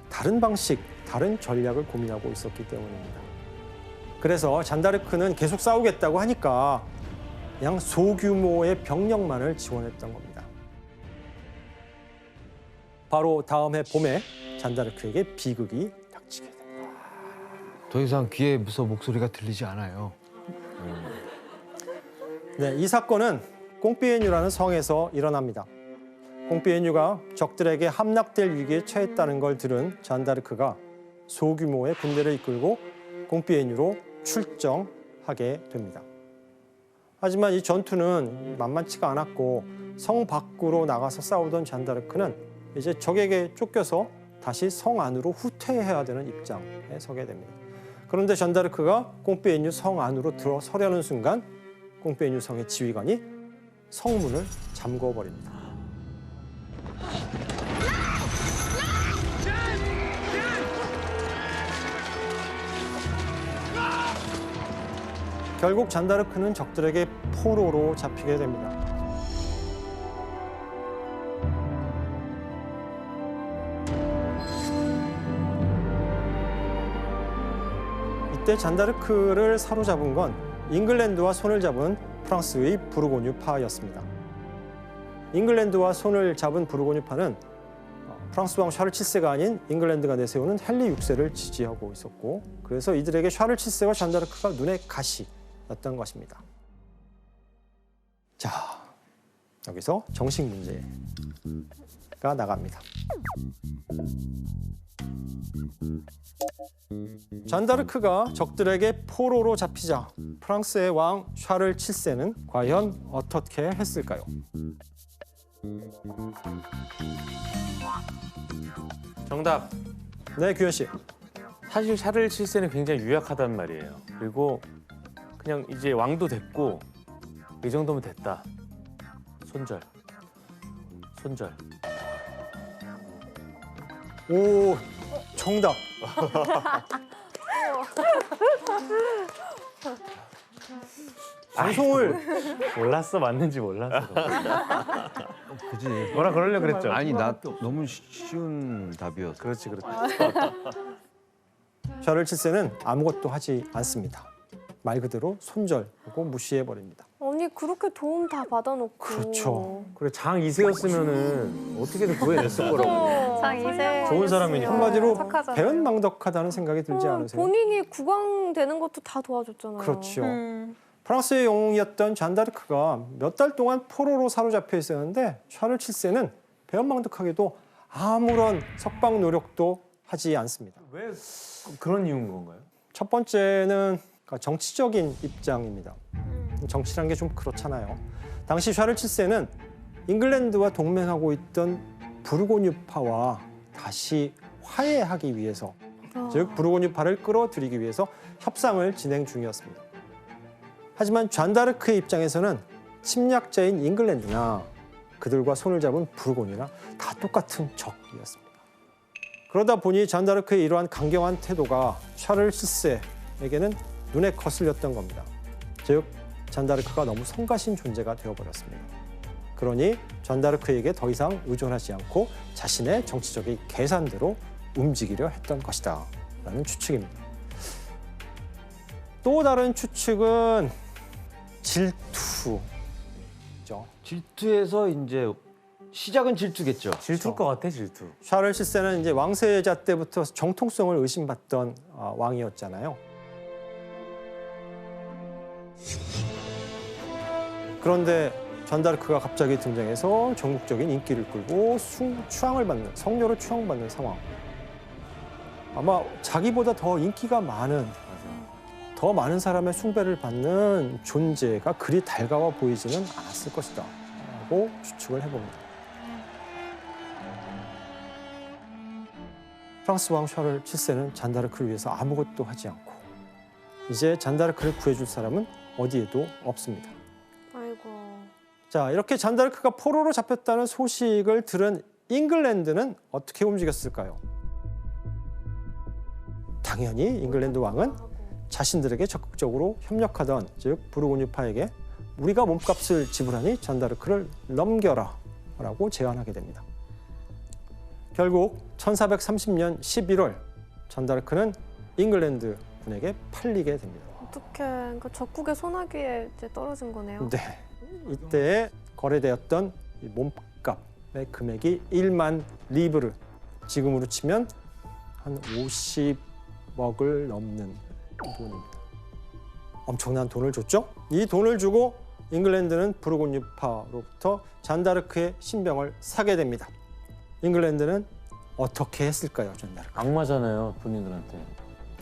다른 방식, 다른 전략을 고민하고 있었기 때문입니다. 그래서 잔다르크는 계속 싸우겠다고 하니까 그냥 소규모의 병력만을 지원했던 겁니다. 바로 다음 해 봄에 잔다르크에게 비극이 닥치게 됩니다. 더 이상 귀에 무서 목소리가 들리지 않아요. 네, 이 사건은 꽁피에뉴라는 성에서 일어납니다. 꽁피에뉴가 적들에게 함락될 위기에 처했다는 걸 들은 잔다르크가 소규모의 군대를 이끌고 꽁피에뉴로 출정하게 됩니다. 하지만 이 전투는 만만치가 않았고 성 밖으로 나가서 싸우던 잔다르크는 이제 적에게 쫓겨서 다시 성 안으로 후퇴해야 되는 입장에 서게 됩니다. 그런데 잔다르크가 꽁피에뉴 성 안으로 들어서려는 순간 꽁피에뉴 성의 지휘관이 성문을 잠궈버립니다. 결국 잔다르크는 적들에게 포로로 잡히게 됩니다. 이때 잔다르크를 사로잡은 건 잉글랜드와 손을 잡은 프랑스의 부르고뉴파였습니다. 잉글랜드와 손을 잡은 부르고뉴파는 프랑스 왕 샤를 7세가 아닌 잉글랜드가 내세우는 헨리 6세를 지지하고 있었고 그래서 이들에게 샤를 7세와 잔다르크가 눈의 가시였던 것입니다. 자, 여기서 정식 문제가 나갑니다. 잔다르크가 적들에게 포로로 잡히자 프랑스의 왕 샤를 7세는 과연 어떻게 했을까요? 정답. 네, 규현 씨. 사실 샤를 7세는 굉장히 유약하단 말이에요. 그리고 그냥 이제 왕도 됐고 이 정도면 됐다. 손절. 손절. 오, 정답. 방송을 몰랐어, 맞는지 몰랐어. 그지. 뭐라 그러려고 그랬죠? 아니 나 너무 쉬운 답이었어. 그렇지, 그렇지. 샤를 7세는 아무것도 하지 않습니다. 말 그대로 손절하고 무시해버립니다. 아니 그렇게 도움 다 받아놓고. 그렇죠. 그래 장 2세였으면은 어떻게든 구해냈을 거라고. 장 2세. 좋은 사람이니까. 한마디로 착하잖아요. 배은망덕하다는 생각이 들지 않으세요? 본인이 국왕되는 것도 다 도와줬잖아요. 그렇죠. 프랑스의 영웅이었던 잔다르크가 몇 달 동안 포로로 사로잡혀 있었는데 샤를 7세는 배은망덕하게도 아무런 석방 노력도 하지 않습니다. 왜 그런 이유인 건가요? 첫 번째는 정치적인 입장입니다. 정치란 게 좀 그렇잖아요. 당시 샤를 7세는 잉글랜드와 동맹하고 있던 부르고뉴파와 다시 화해하기 위해서, 즉 부르고뉴파를 끌어들이기 위해서 협상을 진행 중이었습니다. 하지만 잔다르크의 입장에서는 침략자인 잉글랜드나 그들과 손을 잡은 부르고뉴나 다 똑같은 적이었습니다. 그러다 보니 잔다르크의 이러한 강경한 태도가 샤를 7세에게는 눈에 거슬렸던 겁니다. 즉 잔다르크가 너무 성가신 존재가 되어버렸습니다. 그러니 잔다르크에게 더 이상 의존하지 않고 자신의 정치적인 계산대로 움직이려 했던 것이다 라는 추측입니다. 또 다른 추측은 질투죠. 질투에서 이제 시작은 질투겠죠. 질투일 것 같아, 질투. 샤를 7세는 이제 왕세자 때부터 정통성을 의심받던 왕이었잖아요. 그런데 잔다르크가 갑자기 등장해서 전국적인 인기를 끌고 추앙을 받는, 성녀로 추앙받는 상황. 아마 자기보다 더 인기가 많은, 더 많은 사람의 숭배를 받는 존재가 그리 달가워 보이지는 않았을 것이다 라고 추측을 해봅니다. 프랑스 왕 샤를 7세는 잔다르크를 위해서 아무것도 하지 않고 이제 잔다르크를 구해줄 사람은 어디에도 없습니다. 아이고. 자, 이렇게 잔다르크가 포로로 잡혔다는 소식을 들은 잉글랜드는 어떻게 움직였을까요? 당연히 잉글랜드 왕은 자신들에게 적극적으로 협력하던 즉 부르고뉴파에게 우리가 몸값을 지불하니 잔다르크를 넘겨라 라고 제안하게 됩니다. 결국 1430년 11월 잔다르크는 잉글랜드 군에게 팔리게 됩니다. 어떡해. 그 적국의 소나기에 이제 떨어진 거네요. 네, 이때 거래되었던 이 몸값의 금액이 1만 리브르, 지금으로 치면 한 50억을 넘는 돈입니다. 엄청난 돈을 줬죠? 이 돈을 주고 잉글랜드는 부르곤유파로부터 잔다르크의 신병을 사게 됩니다. 잉글랜드는 어떻게 했을까요, 잔다르크? 악마잖아요, 본인들한테.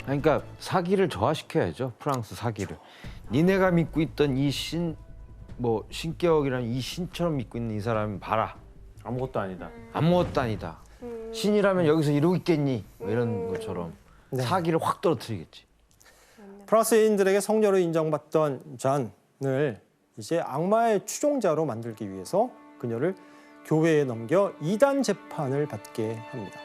그러니까 사기를 저하시켜야죠. 프랑스 사기를. 니네가 믿고 있던 이 신격이라는 이 신처럼 믿고 있는 이 사람은 봐라. 아무것도 아니다. 아무것도 아니다. 신이라면 여기서 이러고 있겠니? 뭐 이런 것처럼 네. 사기를 확 떨어뜨리겠지. 프랑스인들에게 성녀로 인정받던 잔을 이제 악마의 추종자로 만들기 위해서 그녀를 교회에 넘겨 이단 재판을 받게 합니다.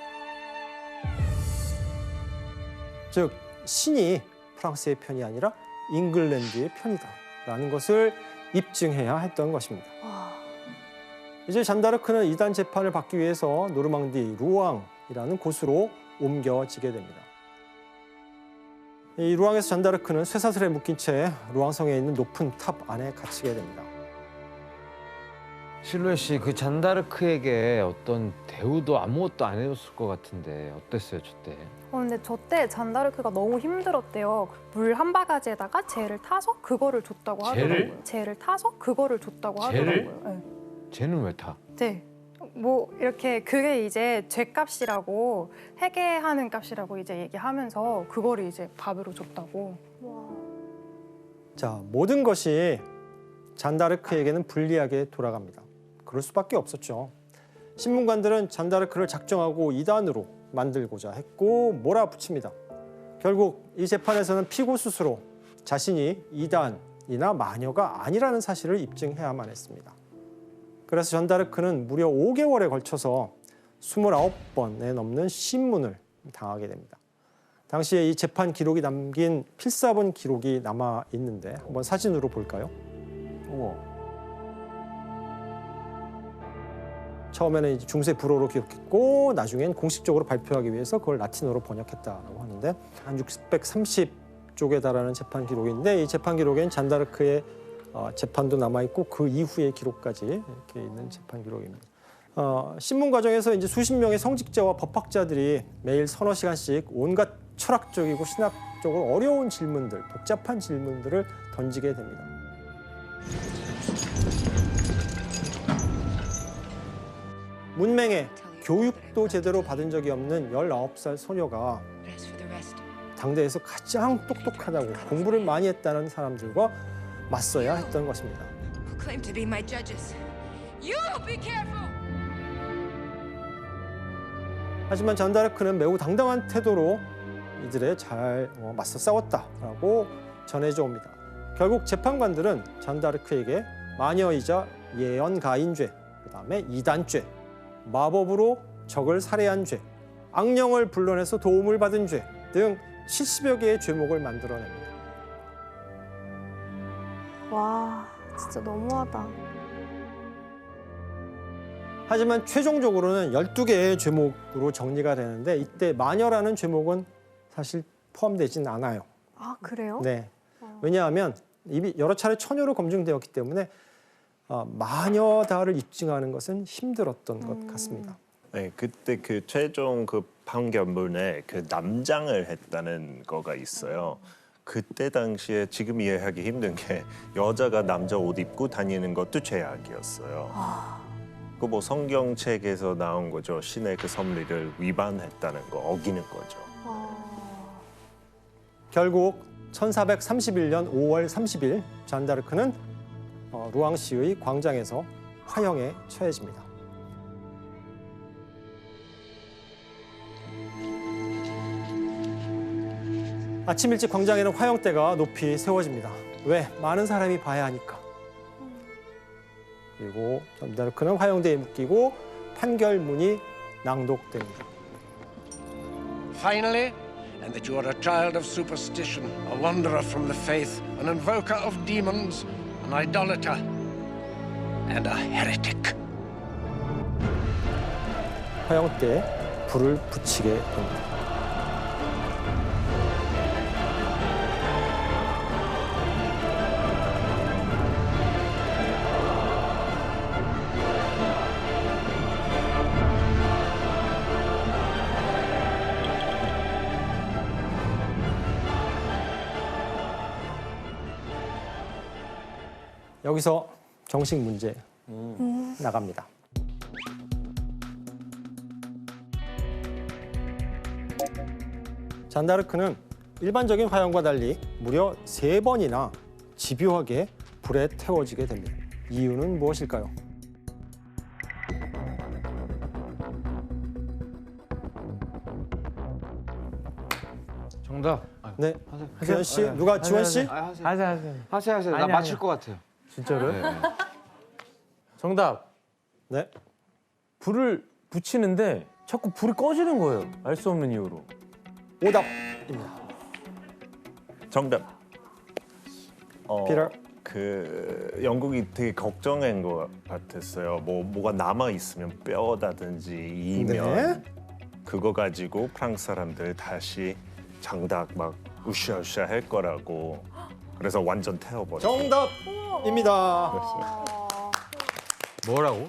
즉 신이 프랑스의 편이 아니라 잉글랜드의 편이다라는 것을 입증해야 했던 것입니다. 이제 잔다르크는 이단 재판을 받기 위해서 노르망디 루앙이라는 곳으로 옮겨지게 됩니다. 이 루앙에서 잔다르크는 쇠사슬에 묶인 채 루앙성에 있는 높은 탑 안에 갇히게 됩니다. 실루엣 씨, 그 잔다르크에게 어떤 대우도 아무것도 안 해줬을 것 같은데 어땠어요, 저때? 근데 저 때 잔다르크가 너무 힘들었대요. 물 한 바가지에다가 젤을 타서 그거를 줬다고 하더라고요. 젤을 타서 그거를 줬다고 하더라고요. 네. 쟤는 왜 타? 네. 뭐 이렇게 그게 이제 죗값이라고 회계하는 값이라고 이제 얘기하면서 그거를 이제 밥으로 줬다고. 자, 모든 것이 잔다르크에게는 불리하게 돌아갑니다. 그럴 수밖에 없었죠. 신문관들은 잔다르크를 작정하고 이단으로 만들고자 했고 몰아붙입니다. 결국 이 재판에서는 피고 스스로 자신이 이단이나 마녀가 아니라는 사실을 입증해야만 했습니다. 그래서 잔다르크는 무려 5개월에 걸쳐서 29번에 넘는 신문을 당하게 됩니다. 당시에 이 재판 기록이 담긴 필사본 기록이 남아 있는데 한번 사진으로 볼까요? 우와. 처음에는 이제 중세 불어로 기록했고 나중엔 공식적으로 발표하기 위해서 그걸 라틴어로 번역했다라고 하는데 한 630쪽에 달하는 재판 기록인데 이 재판 기록엔 잔다르크의 재판도 남아 있고 그 이후의 기록까지 이렇게 있는 재판 기록입니다. 신문 과정에서 이제 수십 명의 성직자와 법학자들이 매일 서너 시간씩 온갖 철학적이고 신학적으로 어려운 질문들, 복잡한 질문들을 던지게 됩니다. 문맹에 교육도 제대로 받은 적이 없는 19살 소녀가 당대에서 가장 똑똑하다고 공부를 많이 했다는 사람들과 맞서야 했던 것입니다. 하지만 잔다르크는 매우 당당한 태도로 이들에 잘 맞서 싸웠다라고 전해져 옵니다. 결국 재판관들은 잔다르크에게 마녀이자 예언가인죄, 그다음에 이단죄, 마법으로 적을 살해한 죄, 악령을 불러내서 도움을 받은 죄 등 70여 개의 죄목을 만들어냅니다. 와, 진짜 너무하다. 하지만 최종적으로는 12개의 죄목으로 정리가 되는데 이때 마녀라는 죄목은 사실 포함되진 않아요. 아, 그래요? 네. 왜냐하면 이미 여러 차례 처녀로 검증되었기 때문에 마녀다를 입증하는 것은 힘들었던 것 같습니다. 네, 그때 그 최종 그 판결문에 그 남장을 했다는 거가 있어요. 그때 당시에 지금 이해하기 힘든 게 여자가 남자 옷 입고 다니는 것도 죄악이었어요. 그 뭐 성경책에서 나온 거죠. 신의 그 섭리를 위반했다는 거, 어기는 거죠. 결국 1431년 5월 30일 잔다르크는 루앙시의 광장에서 화형에 처해집니다. 아침 일찍 광장에는 화형대가 높이 세워집니다. 왜? 많은 사람이 봐야 하니까. 그리고 잔다르크는 화형대에 묶이고 판결문이 낭독됩니다. Finally, and that you are a child of superstition, a wanderer from the faith, an invoker of demons, an idolater, and a heretic. 화형대 불을 붙이게 됩니다. 여기서 정식 문제 나갑니다. 잔다르크는 일반적인 화형과 달리 무려 3번이나 집요하게 불에 태워지게 됩니다. 이유는 무엇일까요? 정답. 네, 규현 씨, 누가 지원 씨? 하세요. 나 맞힐 것 같아요. 진짜로요? 네. 정답. 네, 불을 붙이는데 자꾸 불이 꺼지는 거예요. 알 수 없는 이유로. 오답입니다. 정답. 피터. 그 영국이 되게 걱정한 것 같았어요. 뭐가 남아 있으면 뼈다든지 이면 네. 그거 가지고 프랑스 사람들 다시 장닭 막 우샤우샤 할 거라고. 그래서 완전 태워버려. 정답입니다. 뭐라고?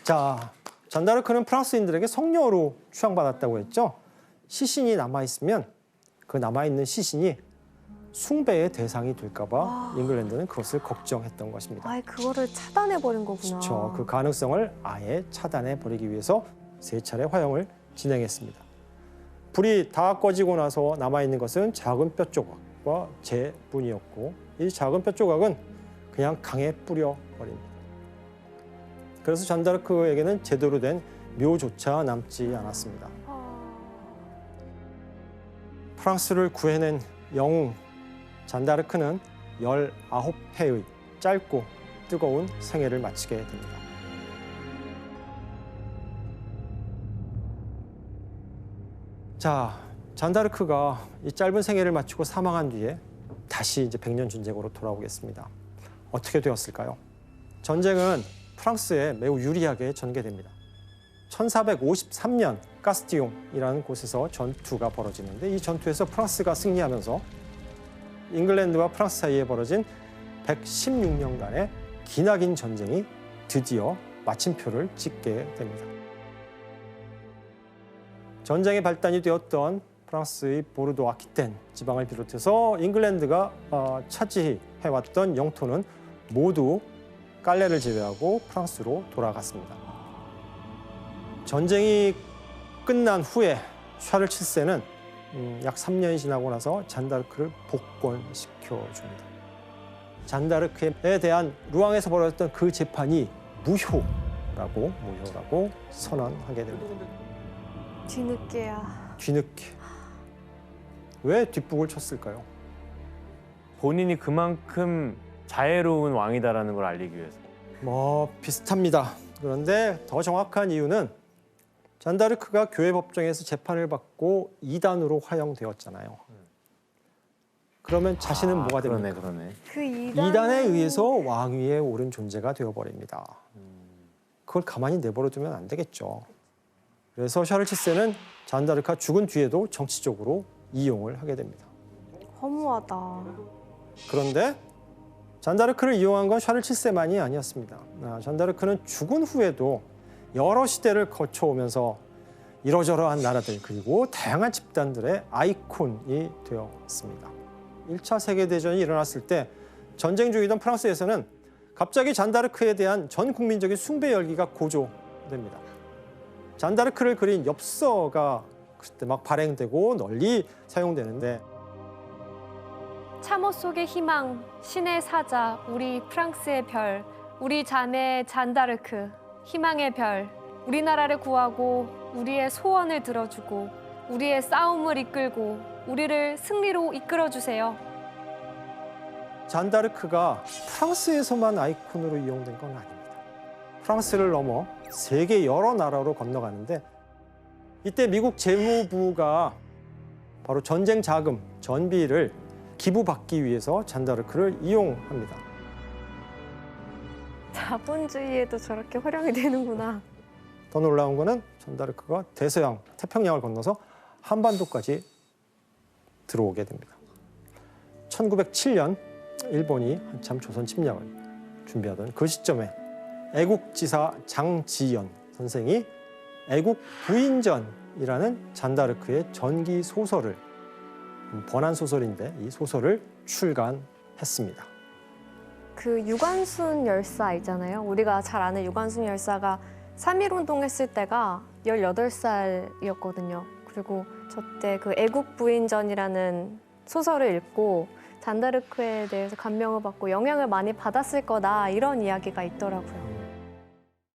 자, 잔다르크는 프랑스인들에게 성녀로 추앙받았다고 했죠. 시신이 남아있으면 그 남아있는 시신이 숭배의 대상이 될까봐 잉글랜드는 그것을 걱정했던 것입니다. 아, 그거를 차단해버린 거구나. 그렇죠. 그 가능성을 아예 차단해버리기 위해서 3차례 화형을 진행했습니다. 불이 다 꺼지고 나서 남아있는 것은 작은 뼈 조각과 재뿐이었고 이 작은 뼈 조각은 그냥 강에 뿌려버립니다. 그래서 잔다르크에게는 제대로 된 묘조차 남지 않았습니다. 프랑스를 구해낸 영웅 잔다르크는 19회의 짧고 뜨거운 생애를 마치게 됩니다. 자, 잔다르크가 이 짧은 생애를 마치고 사망한 뒤에 다시 이제 100년 전쟁으로 돌아오겠습니다. 어떻게 되었을까요? 전쟁은 프랑스에 매우 유리하게 전개됩니다. 1453년 가스티용이라는 곳에서 전투가 벌어지는데 이 전투에서 프랑스가 승리하면서 잉글랜드와 프랑스 사이에 벌어진 116년간의 기나긴 전쟁이 드디어 마침표를 찍게 됩니다. 전쟁의 발단이 되었던 프랑스의 보르도 아키텐 지방을 비롯해서 잉글랜드가 차지해왔던 영토는 모두 깔레를 제외하고 프랑스로 돌아갔습니다. 전쟁이 끝난 후에 샤를 7세는 약 3년이 지나고 나서 잔다르크를 복권시켜줍니다. 잔다르크에 대한 루앙에서 벌어졌던 그 재판이 무효라고 선언하게 됩니다. 뒤늦게야. 뒤늦게. 왜 뒷북을 쳤을까요? 본인이 그만큼 자애로운 왕이다라는 걸 알리기 위해서. 비슷합니다. 그런데 더 정확한 이유는 잔다르크가 교회 법정에서 재판을 받고 이단으로 화형되었잖아요. 그러면 자신은 뭐가 됩니까? 그러네. 그 이단에 의해서 왕위에 오른 존재가 되어버립니다. 그걸 가만히 내버려두면 안 되겠죠. 그래서 샤를 7세는 잔다르크가 죽은 뒤에도 정치적으로 이용을 하게 됩니다. 허무하다. 그런데 잔다르크를 이용한 건 샤를 7세만이 아니었습니다. 잔다르크는 죽은 후에도 여러 시대를 거쳐오면서 이러저러한 나라들 그리고 다양한 집단들의 아이콘이 되었습니다. 1차 세계대전이 일어났을 때 전쟁 중이던 프랑스에서는 갑자기 잔다르크에 대한 전 국민적인 숭배 열기가 고조됩니다. 잔다르크를 그린 엽서가 그때 막 발행되고 널리 사용되는데 참호 속의 희망, 신의 사자, 우리 프랑스의 별, 우리 자매 잔다르크, 희망의 별, 우리나라를 구하고 우리의 소원을 들어주고 우리의 싸움을 이끌고 우리를 승리로 이끌어주세요. 잔다르크가 프랑스에서만 아이콘으로 이용된 건 아닙니다. 프랑스를 넘어 세계 여러 나라로 건너가는데 이때 미국 재무부가 바로 전쟁 자금, 전비를 기부받기 위해서 잔다르크를 이용합니다. 자본주의에도 저렇게 활용이 되는구나. 더 놀라운 거는 잔다르크가 대서양, 태평양을 건너서 한반도까지 들어오게 됩니다. 1907년 일본이 한참 조선 침략을 준비하던 그 시점에 애국지사 장지연 선생이 애국 부인전이라는 잔다르크의 전기 소설을 번안 소설인데 이 소설을 출간했습니다. 그 유관순 열사 있잖아요. 우리가 잘 아는 유관순 열사가 3.1운동 했을 때가 18살이었거든요. 그리고 저때 그 애국부인전이라는 소설을 읽고 잔다르크에 대해서 감명을 받고 영향을 많이 받았을 거다 이런 이야기가 있더라고요.